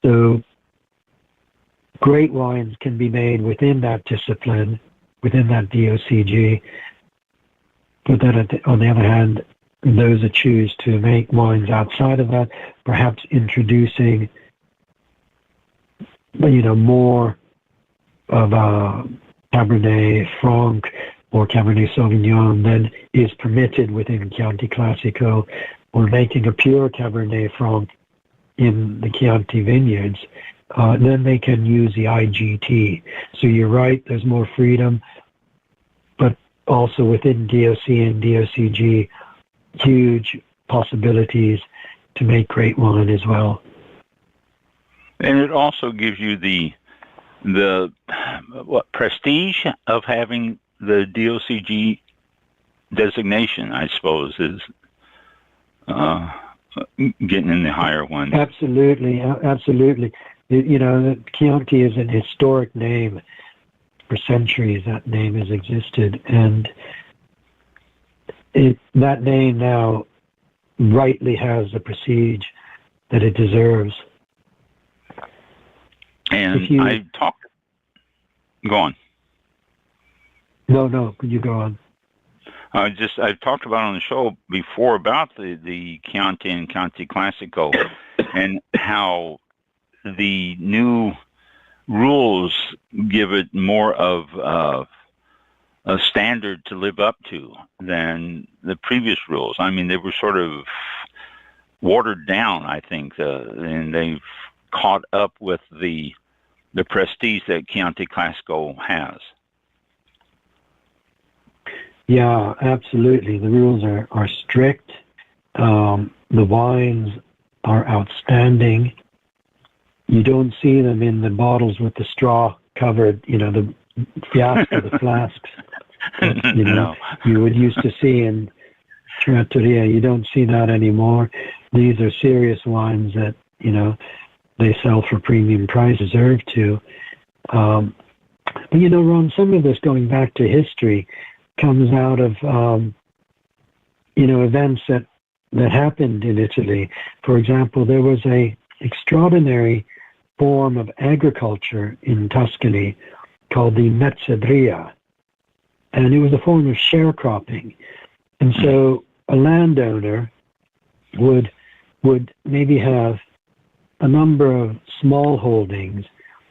So great wines can be made within that discipline, within that DOCG. But then on the other hand, those that choose to make wines outside of that, perhaps introducing, more of a Cabernet Franc or Cabernet Sauvignon than is permitted within Chianti Classico, or making a pure Cabernet Franc in the Chianti vineyards, then they can use the IGT. So you're right, there's more freedom, but also within DOC and DOCG, huge possibilities to make great wine as well. And it also gives you the prestige of having the DOCG designation, I suppose, is getting in the higher ones. Absolutely. Chianti is an historic name. For centuries, that name has existed, and that name now rightly has the prestige that it deserves. And Go on. No, you go on. I've talked about on the show before about the Chianti and Chianti Classico and how the new rules give it more of a standard to live up to than the previous rules. I mean, they were sort of watered down, I think, and they've caught up with the prestige that Chianti Classico has. Yeah, absolutely. The rules are strict. The wines are outstanding. You don't see them in the bottles with the straw covered, the fiasco, the flasks that, No. you would used to see in trattoria. You don't see that anymore. These are serious wines that, they sell for premium price, deserve to. But, Ron, some of this, going back to history, comes out of, events that happened in Italy. For example, there was a extraordinary form of agriculture in Tuscany called the mezzadria. And it was a form of sharecropping. And so a landowner would maybe have a number of small holdings,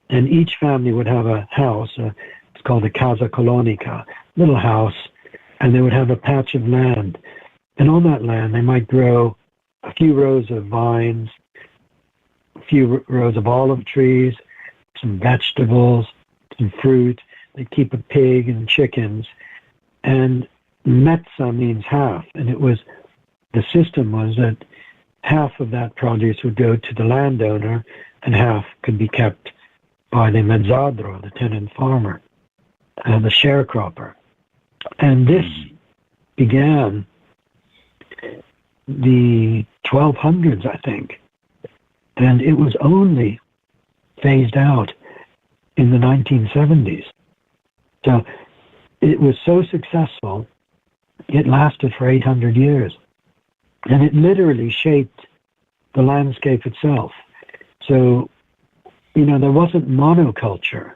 and each family would have a house, it's called a casa colonica, little house, and they would have a patch of land. And on that land, they might grow a few rows of vines, a few rows of olive trees, some vegetables, some fruit. They'd keep a pig and chickens. And mezza means half. And the system was that half of that produce would go to the landowner and half could be kept by the mezzadro, the tenant farmer, and the sharecropper. And this began the 1200s, I think. And it was only phased out in the 1970s. So it was so successful, it lasted for 800 years. And it literally shaped the landscape itself. So, there wasn't monoculture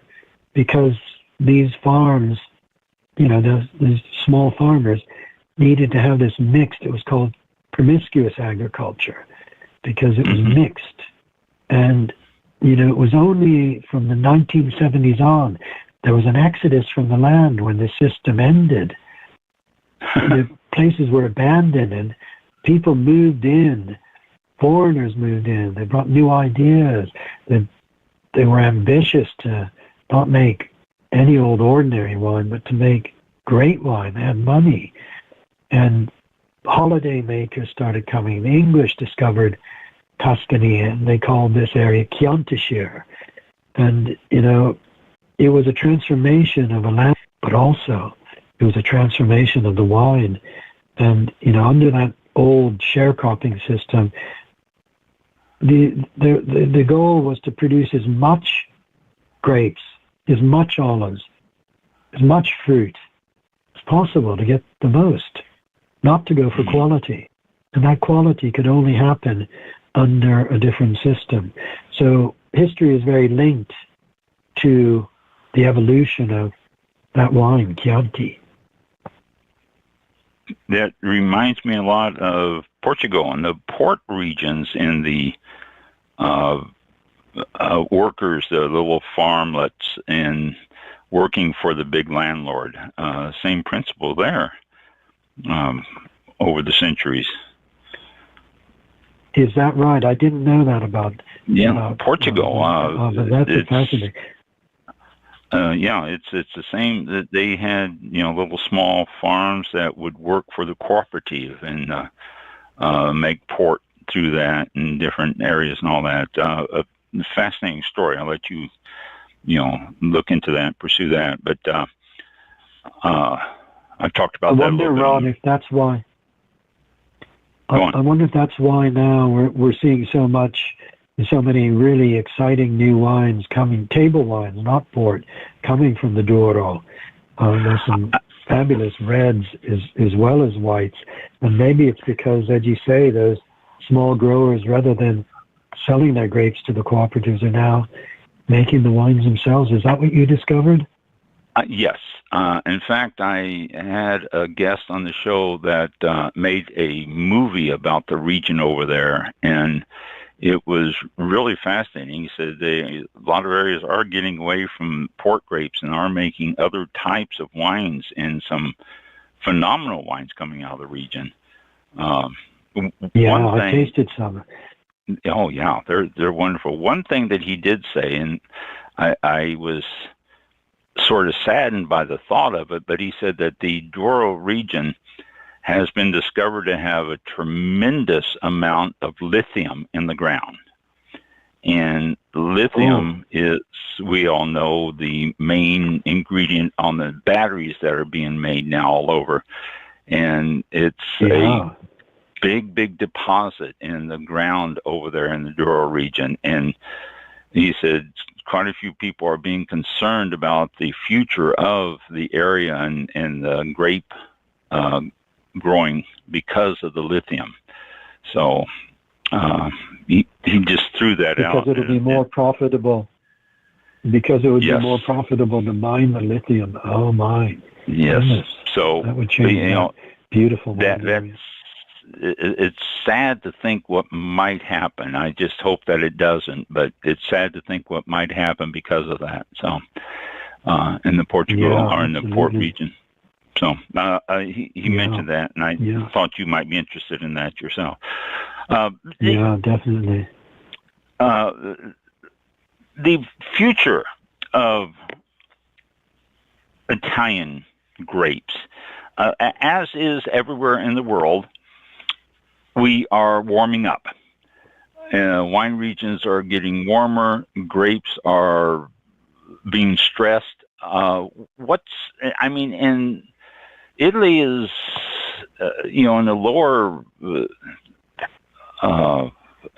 because these farms, these small farmers needed to have this mixed, it was called promiscuous agriculture because it was mixed. And, it was only from the 1970s on, there was an exodus from the land when the system ended. The places were abandoned and people moved in, foreigners moved in, they brought new ideas, they were ambitious to not make any old ordinary wine, but to make great wine. They had money. And holiday makers started coming. The English discovered Tuscany, and they called this area Chianti. And, it was a transformation of a land, but also it was a transformation of the wine. And, under that old sharecropping system, the goal was to produce as much grapes, as much olives, as much fruit as possible to get the most, not to go for quality. And that quality could only happen under a different system. So history is very linked to the evolution of that wine, Chianti. That reminds me a lot of Portugal and the port regions in the workers, the little farmlets, and working for the big landlord. Same principle there over the centuries. Is that right? I didn't know that about Portugal. That's fascinating. It's the same. That they had little small farms that would work for the cooperative and make port through that in different areas and all that. A fascinating story. I'll let you look into that, pursue that. But I talked about that a little bit. I wonder, Ron, if that's why. I wonder if that's why now we're seeing so many really exciting new wines coming, table wines, not port, coming from the Douro. There's some fabulous reds as well as whites. And maybe it's because, as you say, those small growers, rather than selling their grapes to the cooperatives, are now making the wines themselves. Is that what you discovered? Yes. In fact, I had a guest on the show that made a movie about the region over there, and it was really fascinating. He said a lot of areas are getting away from port grapes and are making other types of wines, and some phenomenal wines coming out of the region. I tasted some. Oh yeah, they're wonderful. One thing that he did say, and I was sort of saddened by the thought of it, but he said that the Douro region has been discovered to have a tremendous amount of lithium in the ground. And lithium is, we all know, the main ingredient on the batteries that are being made now all over. And it's a big deposit in the ground over there in the Douro region. And he said quite a few people are being concerned about the future of the area and the grape growing because of the lithium. So He just threw that out. Because it'll be more profitable. Because it would be more profitable to mine the lithium. Oh my! Yes. Goodness. So that would change. Beautiful. It's sad to think what might happen. I just hope that it doesn't, but it's sad to think what might happen because of that. So, in the Portugal or in the Port region. So he mentioned that, and I thought you might be interested in that yourself. Definitely. The future of Italian grapes, as is everywhere in the world, we are warming up. Wine regions are getting warmer. Grapes are being stressed. And Italy is, in the lower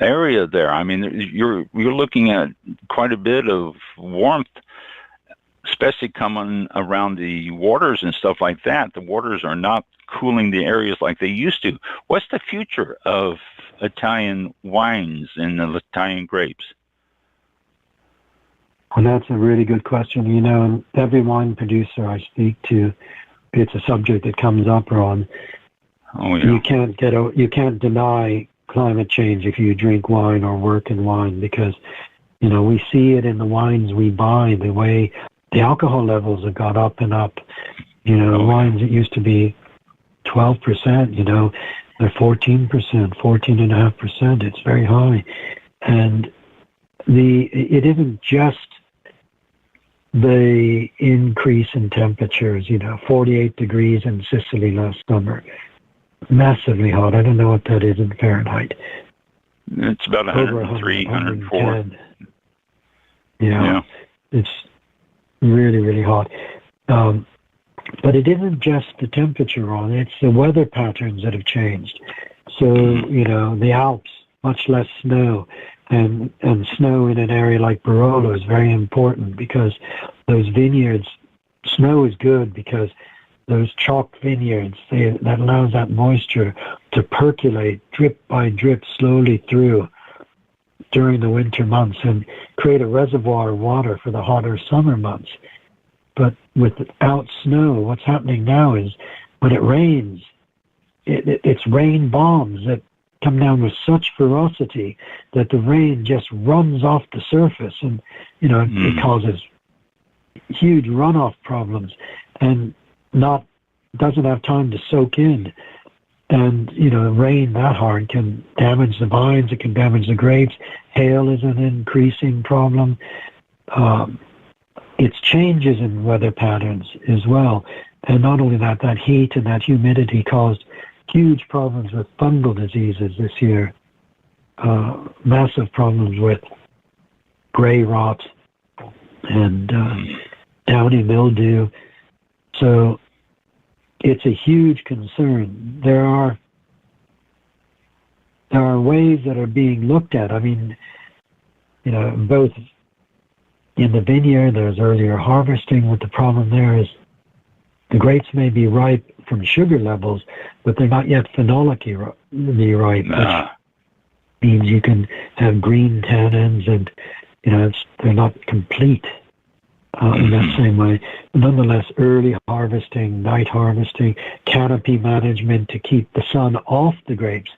area there. I mean, you're looking at quite a bit of warmth, especially coming around the waters and stuff like that. The waters are not cooling the areas like they used to. What's the future of Italian wines and the Italian grapes? Well, that's a really good question. Every wine producer I speak to, it's a subject that comes up, Ron. Oh, yeah. You can't deny climate change if you drink wine or work in wine, because, we see it in the wines we buy, the way the alcohol levels have got up and up. Wines that used to be 12%, they're 14%, 14.5%. It's very high. And it isn't just the increase in temperatures, 48 degrees in Sicily last summer. Massively hot. I don't know what that is in Fahrenheit. It's about 103, 104. Yeah. It's really, really hot. But it isn't just the temperature, Ron. It's the weather patterns that have changed. So, the Alps, much less snow. And snow in an area like Barolo is very important, because those vineyards, snow is good because those chalk vineyards, that allows that moisture to percolate drip by drip slowly through during the winter months and create a reservoir of water for the hotter summer months. But without snow, what's happening now is when it rains, it's rain bombs that come down with such ferocity that the rain just runs off the surface, and it causes huge runoff problems and doesn't have time to soak in. And rain that hard can damage the vines, it can damage the grapes. Hail is an increasing problem. It's changes in weather patterns as well. And not only that heat and that humidity caused huge problems with fungal diseases this year. Massive problems with gray rot and downy mildew. So it's a huge concern. There are ways that are being looked at. I mean, both in the vineyard, there's earlier harvesting. What the problem there is, the grapes may be ripe from sugar levels, but they're not yet phenolically ripe, which means you can have green tannins, and they're not complete in that same way. But nonetheless, early harvesting, night harvesting, canopy management to keep the sun off the grapes.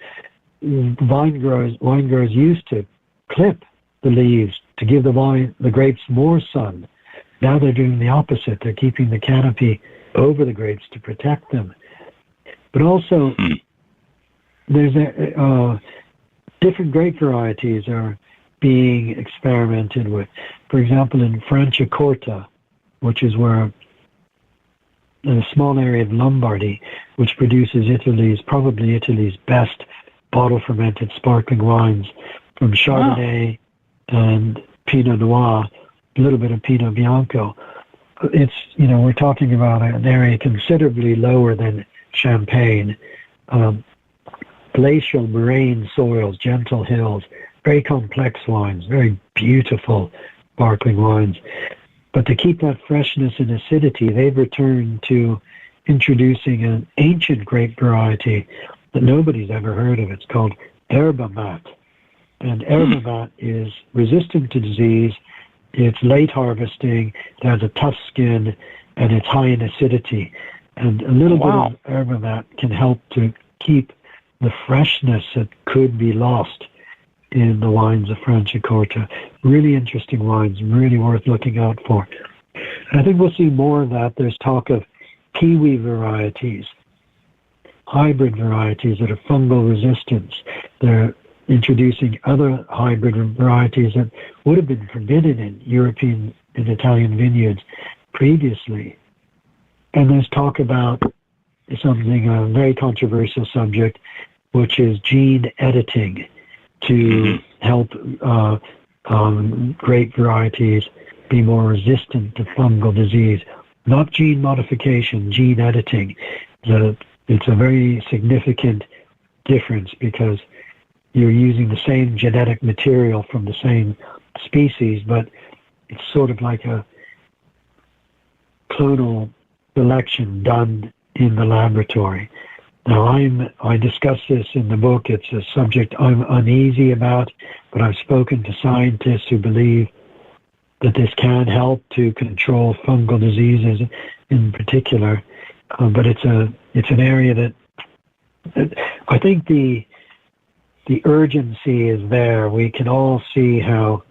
Wine growers used to clip the leaves to give the grapes more sun. Now they're doing the opposite. They're keeping the canopy over the grapes to protect them. But also, there's different grape varieties are being experimented with. For example, in Franciacorta, which is where a small area of Lombardy, which produces probably Italy's best bottle-fermented sparkling wines, from Chardonnay and Pinot Noir, a little bit of Pinot Bianco. It's, we're talking about an area considerably lower than Champagne, glacial moraine soils, gentle hills, very complex wines, very beautiful sparkling wines. But to keep that freshness and acidity, they've returned to introducing an ancient grape variety that nobody's ever heard of. It's called Herba Mat. And yerba mate is resistant to disease. It's late harvesting. It has a tough skin, and it's high in acidity. And a little bit of yerba mate can help to keep the freshness that could be lost in the wines of Franciacorta. Really interesting wines, really worth looking out for. And I think we'll see more of that. There's talk of kiwi varieties, hybrid varieties that are fungal resistant. They're introducing other hybrid varieties that would have been forbidden in European and Italian vineyards previously. And there's talk about something, a very controversial subject, which is gene editing to help grape varieties be more resistant to fungal disease. Not gene modification, gene editing. It's a very significant difference because you're using the same genetic material from the same species, but it's sort of like a clonal selection done in the laboratory. Now, I discuss this in the book. It's a subject I'm uneasy about, but I've spoken to scientists who believe that this can help to control fungal diseases in particular. But it's an area that I think the urgency is there. We can all see how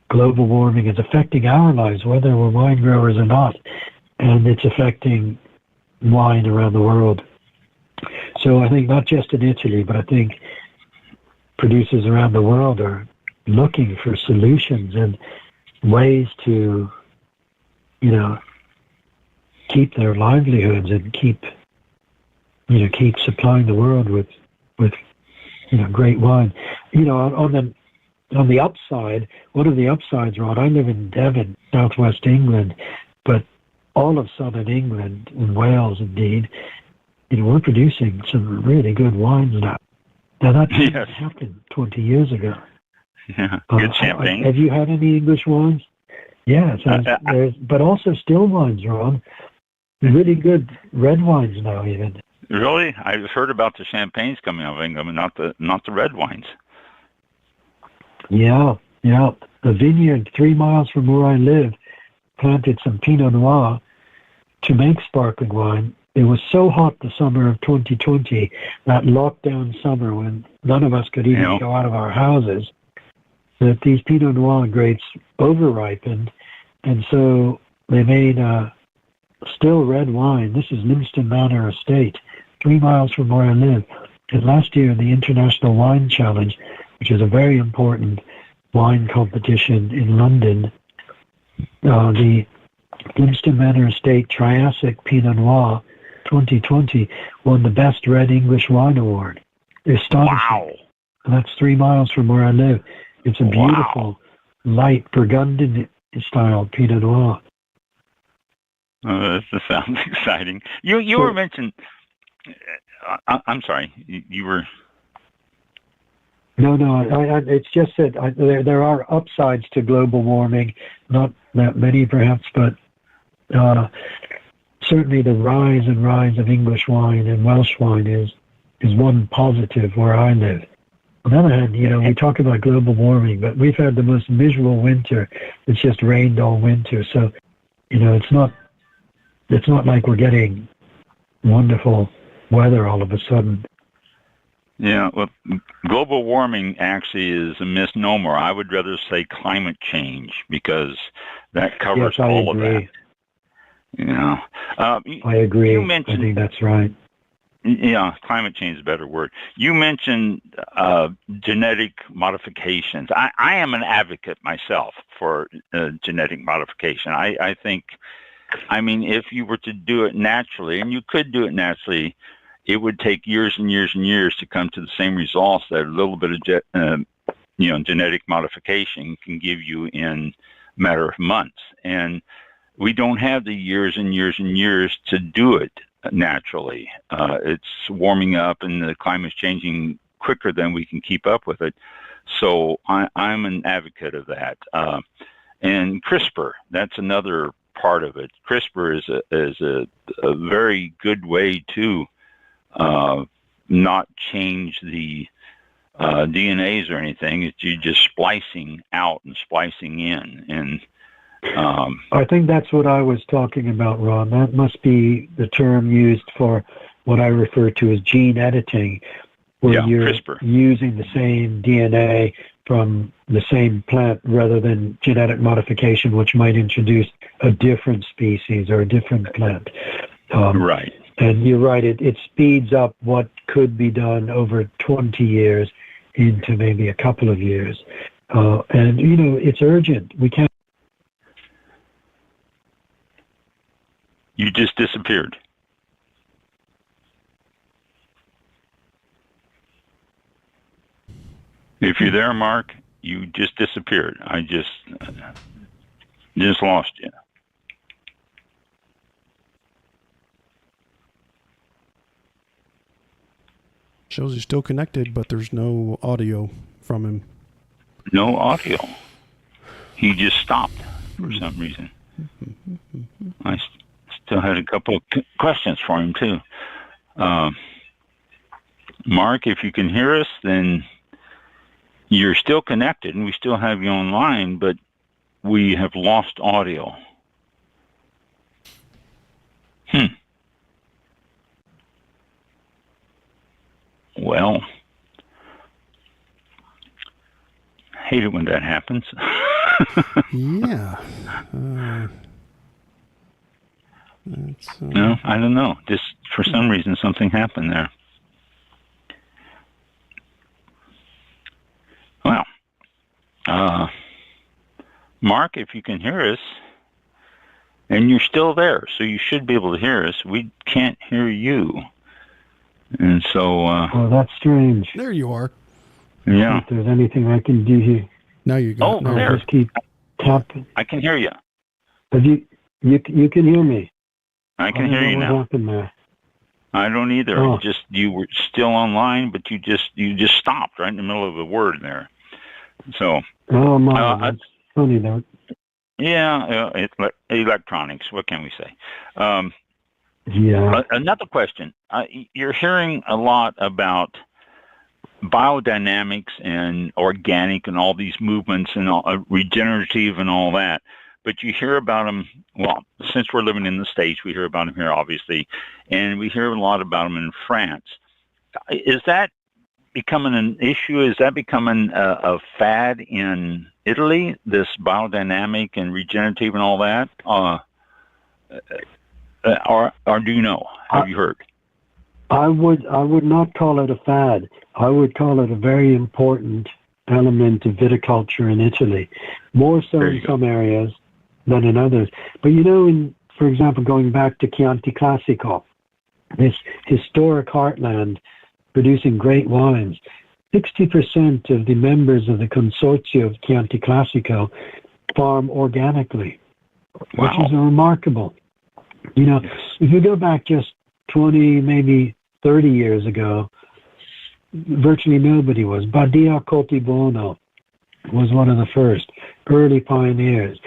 global warming is affecting our lives, whether we're wine growers or not, and it's affecting wine around the world. So I think not just in Italy, but I think producers around the world are looking for solutions and ways to, keep their livelihoods and keep supplying the world with great wine. On the upside, one of the upsides, Rod, I live in Devon, southwest England, but all of southern England and Wales, indeed, we're producing some really good wines now. Now that didn't happen 20 years ago. Yeah, good champagne. Have you had any English wines? Yes, but also still wines, Ron. Really good red wines now, even. Really? I've heard about the champagnes coming out of England, not the red wines. Yeah. The vineyard 3 miles from where I live planted some Pinot Noir to make sparkling wine. It was so hot the summer of 2020, that lockdown summer when none of us could even go out of our houses, that these Pinot Noir grapes over-ripened, and so they made still red wine. This is Lympston Manor Estate, 3 miles from where I live. And last year in the International Wine Challenge, which is a very important wine competition in London, the Lympston Manor Estate Triassic Pinot Noir 2020 won the Best Red English Wine Award. Astonishing. Wow. And that's 3 miles from where I live. It's a beautiful, light Burgundian-style Pinot Noir. That sounds exciting. You were mentioning... I'm sorry. You were... No. It's just that there are upsides to global warming. Not that many, perhaps, but certainly the rise of English wine and Welsh wine is one positive where I live. On the other hand, we talk about global warming, but we've had the most miserable winter. It's just rained all winter, so it's not like we're getting wonderful weather all of a sudden. Yeah, well, global warming actually is a misnomer. I would rather say climate change because that covers all of that. I agree. I think that's right. Yeah, climate change is a better word. You mentioned genetic modifications. I am an advocate myself for genetic modification. I think, if you were to do it naturally, and you could do it naturally, it would take years and years and years to come to the same results that a little bit of genetic modification can give you in a matter of months. And we don't have the years and years and years to do it naturally. It's warming up and the climate's changing quicker than we can keep up with it. So I'm an advocate of that. And CRISPR, that's another part of it. CRISPR is a very good way to not change the DNAs or anything. It's you just splicing out and splicing in. And I think that's what I was talking about, Ron. That must be the term used for what I refer to as gene editing, where you're CRISPR. Using the same DNA from the same plant rather than genetic modification, which might introduce a different species or a different plant. Right. And you're right, it speeds up what could be done over 20 years into maybe a couple of years. And, it's urgent. We can't. You just disappeared. If you're there, Mark, you just disappeared. I just lost you. Shows he's still connected, but there's no audio from him. No audio. He just stopped for some reason. I still had a couple of questions for him, too. Mark, if you can hear us, then you're still connected, and we still have you online, but we have lost audio. Well, hate it when that happens. Yeah. No, I don't know. Just for some reason, something happened there. Well, Mark, if you can hear us, and you're still there, so you should be able to hear us. We can't hear you. And so... oh, that's strange. There you are. Yeah. If there's anything I can do here. Now you go. Oh, there. Just keep tapping. I can hear you. Have you can hear me. I can hear you now. What happened there? I don't either. Oh. You were still online, but you just stopped right in the middle of a word there. So. Oh my, that's funny though. Yeah, it's electronics. What can we say? Yeah. Another question. You're hearing a lot about biodynamics and organic and all these movements and regenerative and all that. But you hear about them, well, since we're living in the States, we hear about them here, obviously, and we hear a lot about them in France. Is that becoming an issue? Is that becoming a fad in Italy, this biodynamic and regenerative and all that? Or do you know? Have you heard? I would not call it a fad. I would call it a very important element of viticulture in Italy, more so in some areas than in others. But for example, going back to Chianti Classico, this historic heartland producing great wines, 60% of the members of the Consorzio of Chianti Classico farm organically, which is remarkable. If you go back just 20, maybe 30 years ago, virtually nobody was. Badia Coltibuono was one of the first early pioneers.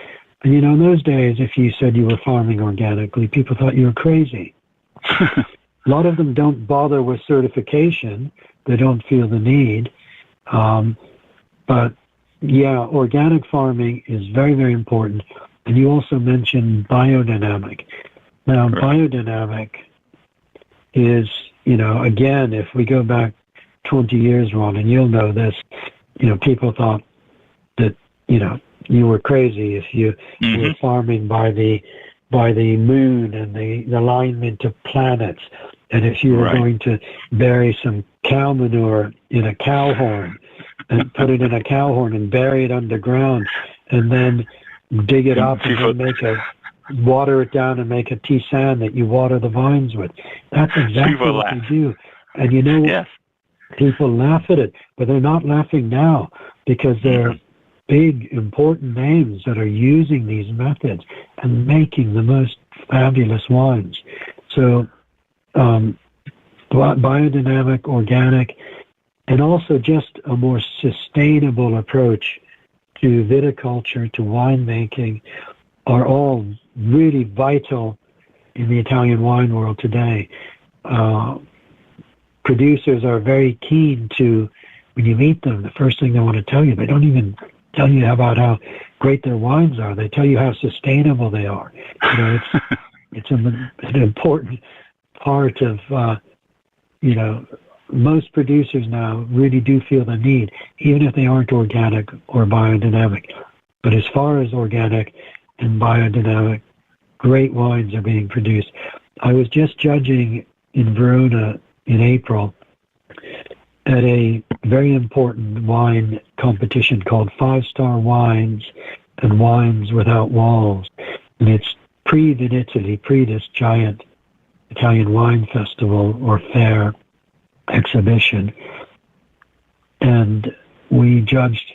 And in those days, if you said you were farming organically, people thought you were crazy. A lot of them don't bother with certification. They don't feel the need. But yeah, organic farming is very, very important. And you also mentioned biodynamic. Now, biodynamic is, again, if we go back 20 years, Ron, and you'll know this, people thought that, you were crazy if you were farming by the moon and the alignment of planets. And if you were going to bury some cow manure in a cow horn and put it in a cow horn and bury it underground and then dig it up and then water it down and make a tisane that you water the vines with. That's exactly what they do. And what? People laugh at it, but they're not laughing now because they're big, important names that are using these methods and making the most fabulous wines. So biodynamic, organic, and also just a more sustainable approach to viticulture, to winemaking, are all really vital in the Italian wine world today. Producers are very keen to when you meet them, the first thing they want to tell you, they don't even tell you about how great their wines are. They tell you how sustainable they are. You know, it's an important part of, you know, most producers now really do feel the need, even if they aren't organic or biodynamic. But as far as organic and biodynamic, great wines are being produced. I was just judging in Verona in April at a very important wine competition called 5-Star Wines and Wines Without Walls. And it's pre-Vinitaly, this giant Italian wine festival or fair exhibition. And we judged,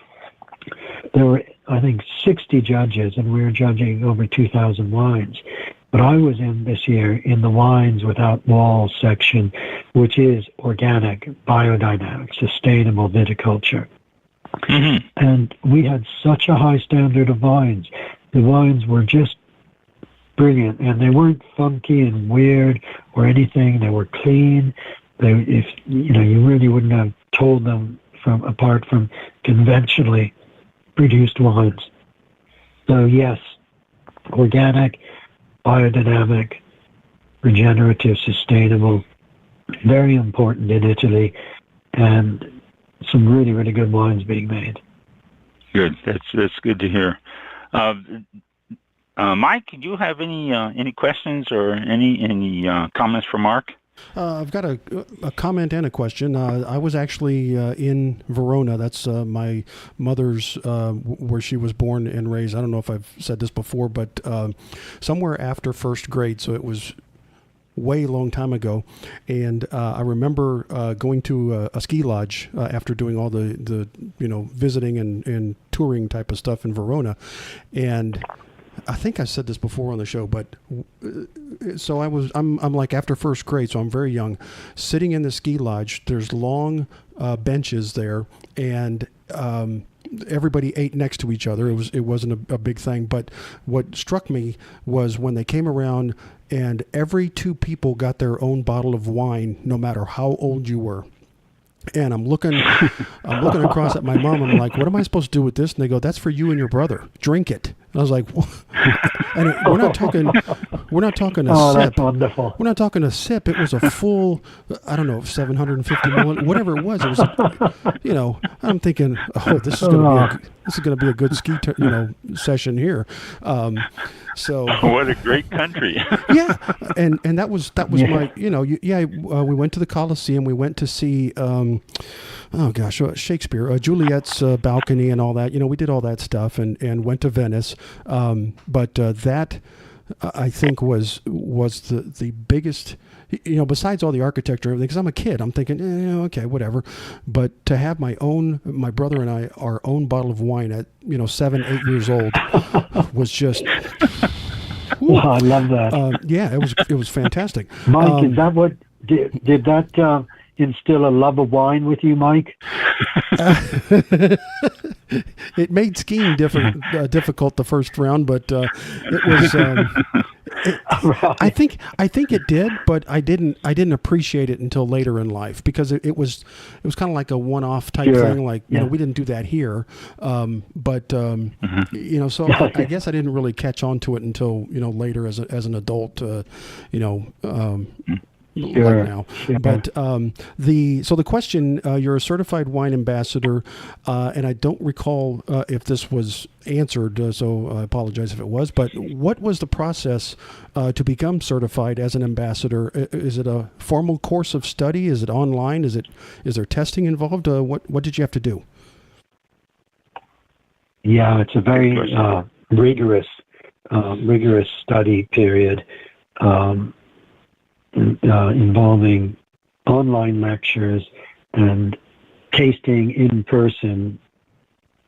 there were, I think, 60 judges, and we were judging over 2,000 wines. But I was in this year in the Wines Without Walls section, which is organic, biodynamic, sustainable viticulture. Mm-hmm. And we had such a high standard of wines. The wines were just brilliant, and they weren't funky and weird or anything. They were clean. If you know, you really wouldn't have told them apart from conventionally produced wines. So yes, organic, biodynamic, regenerative, sustainable, very important in Italy, and some really, really good wines being made. Good. That's good to hear. Mike, do you have any questions or any comments for Mark? I've got a comment and a question. I was actually in Verona. That's my mother's, where she was born and raised. I don't know if I've said this before, but somewhere after first grade, so it was way long time ago. And I remember going to a ski lodge after doing all the visiting and touring type of stuff in Verona. And I think I said this before on the show, but so I'm like after first grade, so I'm very young, sitting in the ski lodge. There's long benches there, and everybody ate next to each other. It wasn't a big thing, but what struck me was when they came around, and every two people got their own bottle of wine, no matter how old you were. And I'm looking across at my mom. And I'm like, what am I supposed to do with this? And they go, that's for you and your brother. Drink it. And I was like, what? And we're not talking a sip. Oh, that's wonderful. We're not talking a sip. It was a full, I don't know, 750 milliliters, whatever it was. It was, I'm thinking, oh, this is going to be a good ski, session here. So what a great country. Yeah, and that was my, we went to the Colosseum. We went to see, Shakespeare, Juliet's balcony and all that. We did all that stuff and went to Venice. But that, I think, was the biggest, besides all the architecture and everything, because I'm a kid, I'm thinking, okay, whatever. But to have my brother and I, our own bottle of wine at, 7, 8 years old was just... Oh, I love that. Yeah, it was fantastic. Mike, is that what did that instill a love of wine with you, Mike? It made skiing difficult the first round, but it was. Right. I think it did, but I didn't appreciate it until later in life, because it was kind of like a one-off type thing. Like we didn't do that here, but so I guess I didn't really catch on to it until later as an adult. Sure, like now. Sure. But the question, you're a certified wine ambassador, and I don't recall if this was answered, so I apologize if it was, but what was the process to become certified as an ambassador? Is it a formal course of study? Is it online? Is there testing involved? What did you have to do? Yeah, it's a very rigorous study period. Involving online lectures and tasting in person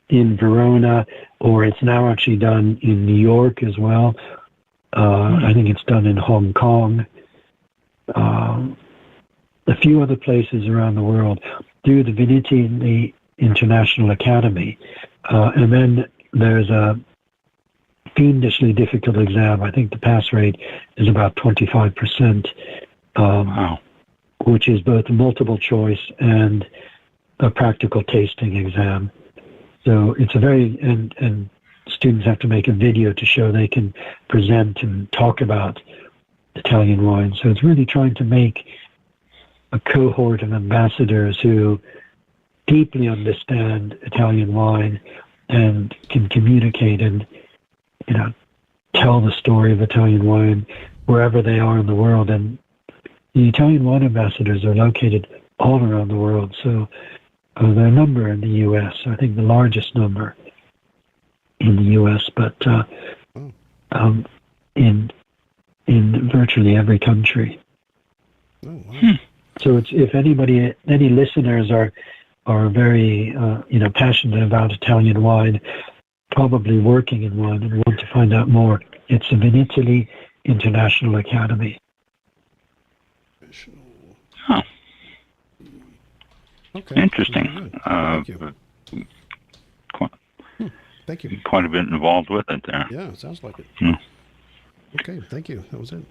in Verona, or it's now actually done in New York as well. I think it's done in Hong Kong. A few other places around the world through the Vinitaly International Academy. And then there's a fiendishly difficult exam. I think the pass rate is about 25%, wow. Which is both multiple choice and a practical tasting exam. So it's a very, and students have to make a video to show they can present and talk about Italian wine. So it's really trying to make a cohort of ambassadors who deeply understand Italian wine and can communicate and, tell the story of Italian wine wherever they are in the world. And the Italian wine ambassadors are located all around the world. So there are a number in the U.S., I think the largest number in the U.S., but in virtually every country. Oh, wow. So it's, if any listeners are very passionate about Italian wine, probably working in wine and want to find out more, it's the Vinitaly International Academy. Huh. Okay. Interesting. Thank you. Thank you. Quite a bit involved with it there. Yeah, sounds like it. Hmm. Okay, thank you. That was it.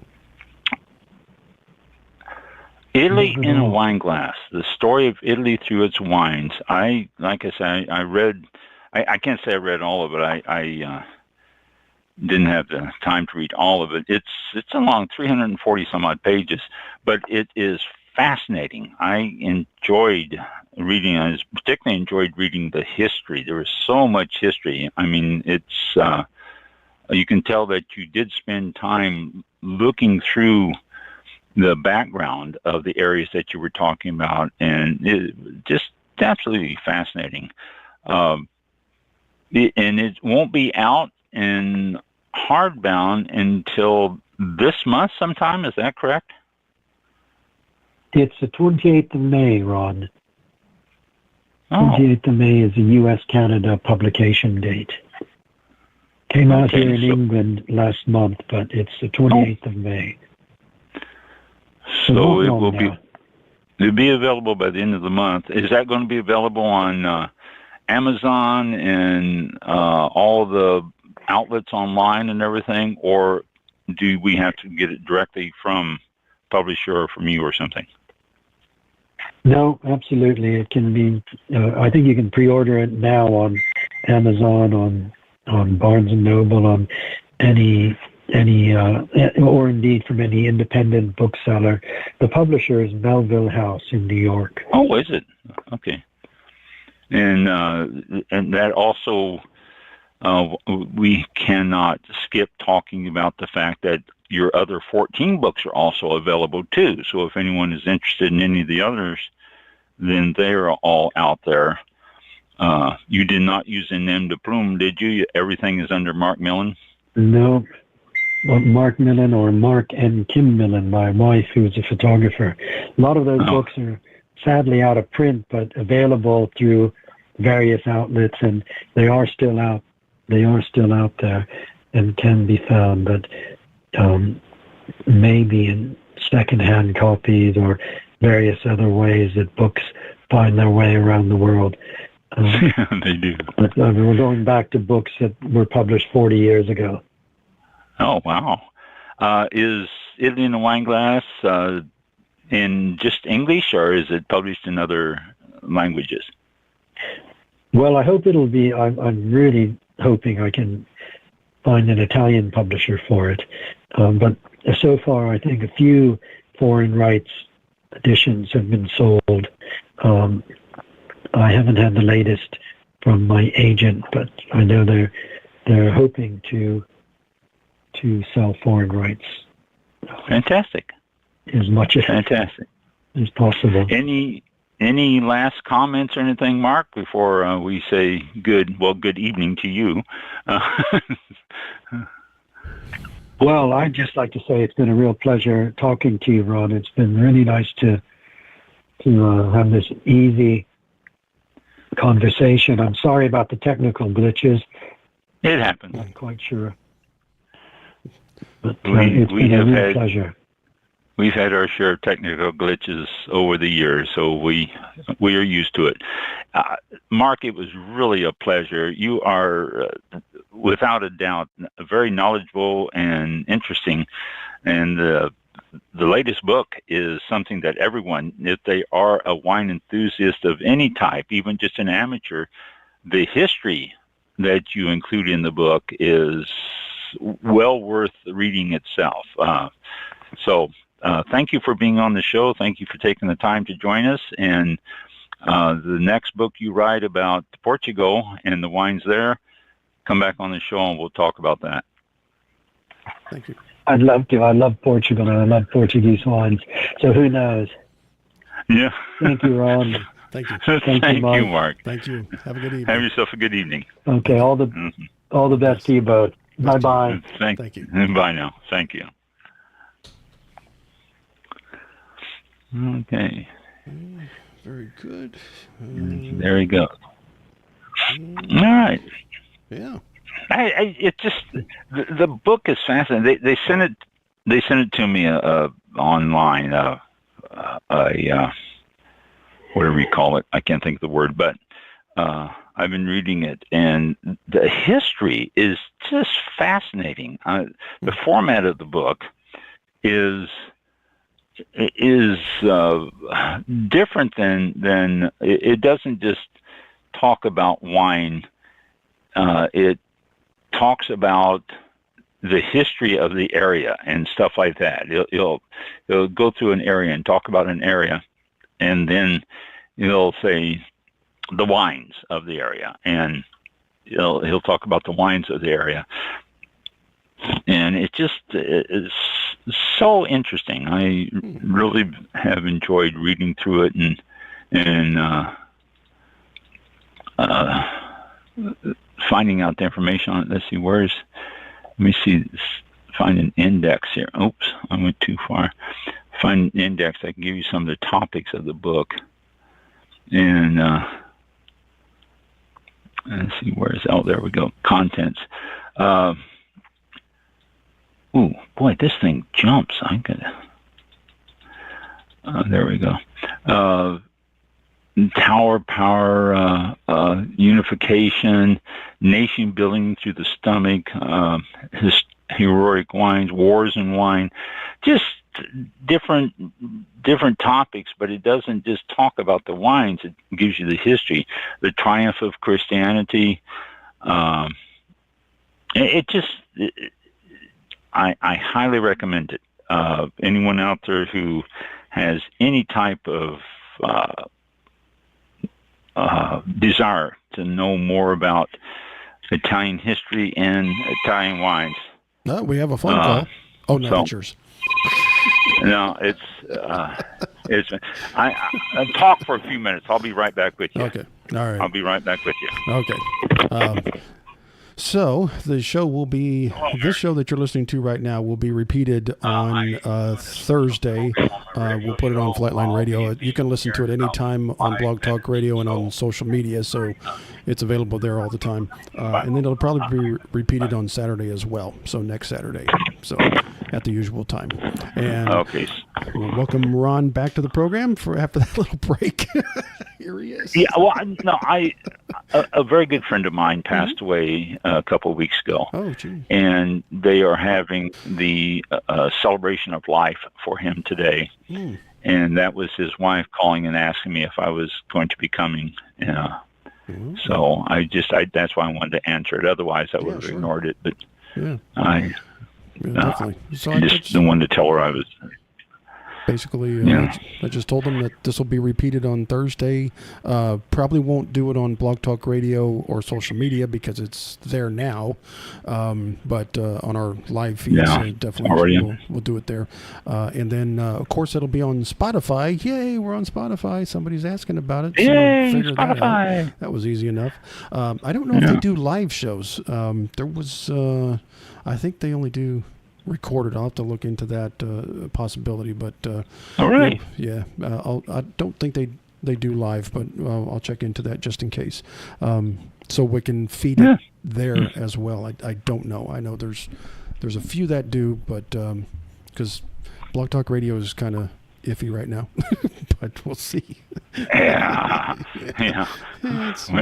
Italy in a wine glass. The story of Italy through its wines. I read. I can't say I read all of it. I didn't have the time to read all of it. It's a long 340 some odd pages, but it is fascinating. I enjoyed reading. I particularly enjoyed reading the history. There was so much history. I mean, it's you can tell that you did spend time looking through the background of the areas that you were talking about, and it just absolutely fascinating. And it won't be out in hardbound until this month sometime. Is that correct? It's the 28th of May, Ron. Oh. 28th of May is the U.S.-Canada publication date. Came out here in England last month, but it's the 28th of May. So it will it'll be available by the end of the month. Is that going to be available on Amazon and all the outlets online and everything, or do we have to get it directly from publisher or from you or something? No, absolutely. It can be. I think you can pre-order it now on Amazon, on Barnes and Noble, on any or indeed from any independent bookseller. The publisher is Melville House in New York. Oh, is it? Okay. And that also, we cannot skip talking about the fact that your other 14 books are also available too. So if anyone is interested in any of the others, then they are all out there. You did not use a nom de plume, did you? Everything is under Marc Millen? No. Well, Marc Millen or Mark and Kim Millen, my wife, who's a photographer. A lot of those books are sadly out of print, but available through various outlets, and they are still out. They are still out there and can be found, but maybe in secondhand copies or various other ways that books find their way around the world. They do. But, we're going back to books that were published 40 years ago. Oh, wow. Is Italy in a Wine Glass in just English, or is it published in other languages? Well, I hope it'll be. I'm really hoping I can find an Italian publisher for it. But so far, I think a few foreign rights editions have been sold. I haven't had the latest from my agent, but I know they're hoping to sell foreign rights. Fantastic. As much as possible. Any last comments or anything, Mark, before we say good evening to you? Well, I'd just like to say it's been a real pleasure talking to you, Ron. It's been really nice to have this easy conversation. I'm sorry about the technical glitches. It happens. I'm quite sure. But it's been a real pleasure. We've had our share of technical glitches over the years, so we are used to it. Mark, it was really a pleasure. You are, without a doubt, very knowledgeable and interesting, and the latest book is something that everyone, if they are a wine enthusiast of any type, even just an amateur, the history that you include in the book is well worth reading itself. So thank you for being on the show. Thank you for taking the time to join us. And the next book you write about Portugal and the wines there, come back on the show and we'll talk about that. Thank you. I'd love to. I love Portugal and I love Portuguese wines. So who knows? Yeah. Thank you, Ron. Thank you. Thank you, Mark. Thank you. Have a good evening. Have yourself a good evening. Okay. All the best to you both. Bye-bye. Thank you. Bye now. Thank you. Okay. Very good. There we go. All right. Yeah. It just the book is fascinating. They sent it to me online. Whatever you call it, I can't think of the word, but I've been reading it, and the history is just fascinating. The format of the book is different than it doesn't just talk about wine. It talks about the history of the area and stuff like that. He'll go through an area and talk about an area, and then he'll say the wines of the area, and he'll talk about the wines of the area. And it just is so interesting. I really have enjoyed reading through it and finding out the information on it. Let's see, let me see, find an index here. Oops, I went too far. Find an index. I can give you some of the topics of the book. And let's see, there we go. Contents. Ooh, boy, this thing jumps. I'm gonna. There we go. Tower power, unification, nation building through the stomach, heroic wines, wars and wine, just different topics. But it doesn't just talk about the wines; it gives you the history, the triumph of Christianity. I highly recommend it. Anyone out there who has any type of desire to know more about Italian history and Italian wines. No, we have a phone call. Oh, no, that's yours. No, it's I talk for a few minutes. I'll be right back with you. Okay. All right. I'll be right back with you. Okay. So the show will be, this show that you're listening to right now will be repeated on Thursday. We'll put it on Flightline Radio. You can listen to it anytime on Blog Talk Radio and on social media, so it's available there all the time. And then it'll probably be repeated on Saturday as well, so next Saturday, so at the usual time. And okay. We'll welcome Ron back to the program after that little break. Here he is. Yeah, well, no, a very good friend of mine passed away a couple of weeks ago. Oh, gee. And they are having the celebration of life for him today. Mm. And that was his wife calling and asking me if I was going to be coming. So that's why I wanted to answer it. Otherwise, I would have ignored it. But I definitely. So I just wanted to tell her I was. Basically, I just told them that this will be repeated on Thursday. Probably won't do it on Blog Talk Radio or social media because it's there now. But on our live feeds, definitely we'll do it there. And then, of course, it'll be on Spotify. Yay, we're on Spotify. Somebody's asking about it. Yay, Spotify. That was easy enough. I don't know if they do live shows. There was, I think they only do recorded. I'll have to look into that possibility, but all right. I don't think they do live, but I'll check into that just in case, so we can feed it there as well. I don't know. I know there's a few that do, but because Blog Talk Radio is kind of iffy right now, but we'll see. Went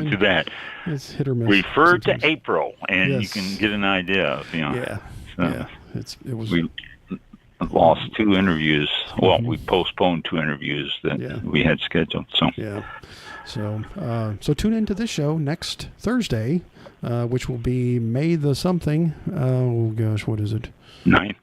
through that. It's hit or miss. Refer to April, and you can get an idea of lost 2 interviews. Well, we postponed 2 interviews that we had scheduled. So so tune into this show next Thursday, which will be May the something. Oh gosh, what is it? 9th.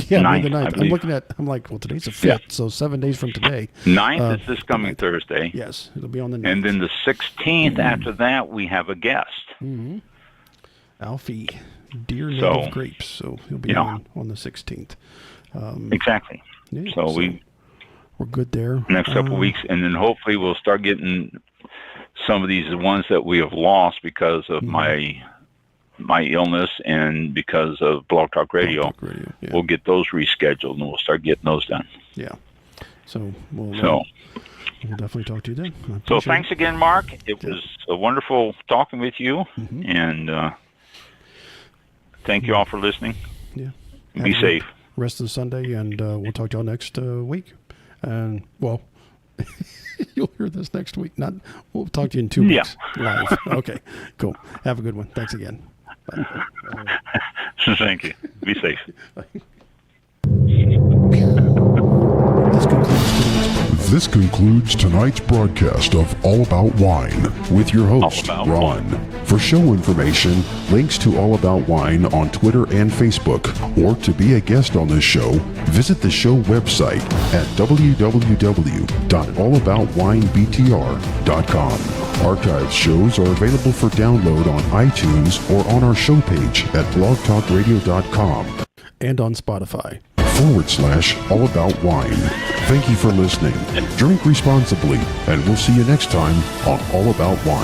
Yeah, 9th, May the 9th. I'm like, well, today's the 5th, so 7 days from today. 9th is this coming Thursday. Yes, it'll be on the 9th. And then the 16th, after that, we have a guest. Mm-hmm. Alfie, Dear Native Grapes. So he'll be on the 16th. Exactly. Yeah, so we're good there. Next couple of weeks, and then hopefully we'll start getting some of these ones that we have lost because of my illness and because of Blog Talk Radio. We'll get those rescheduled, and we'll start getting those done. Yeah. So we'll definitely talk to you then. So thanks again, Mark. It was wonderful talking with you, and thank you all for listening. Yeah. Be safe. Rest of the Sunday, and we'll talk to y'all next week. And, well, you'll hear this next week. We'll talk to you in 2 weeks live. Okay, cool. Have a good one. Thanks again. Bye. Thank you. Be safe. This concludes tonight's broadcast of All About Wine with your host, Ron. For show information, links to All About Wine on Twitter and Facebook, or to be a guest on this show, visit the show website at www.allaboutwinebtr.com. Archived shows are available for download on iTunes or on our show page at blogtalkradio.com. And on Spotify. /All About Wine. Thank you for listening. Drink responsibly, and we'll see you next time on All About Wine.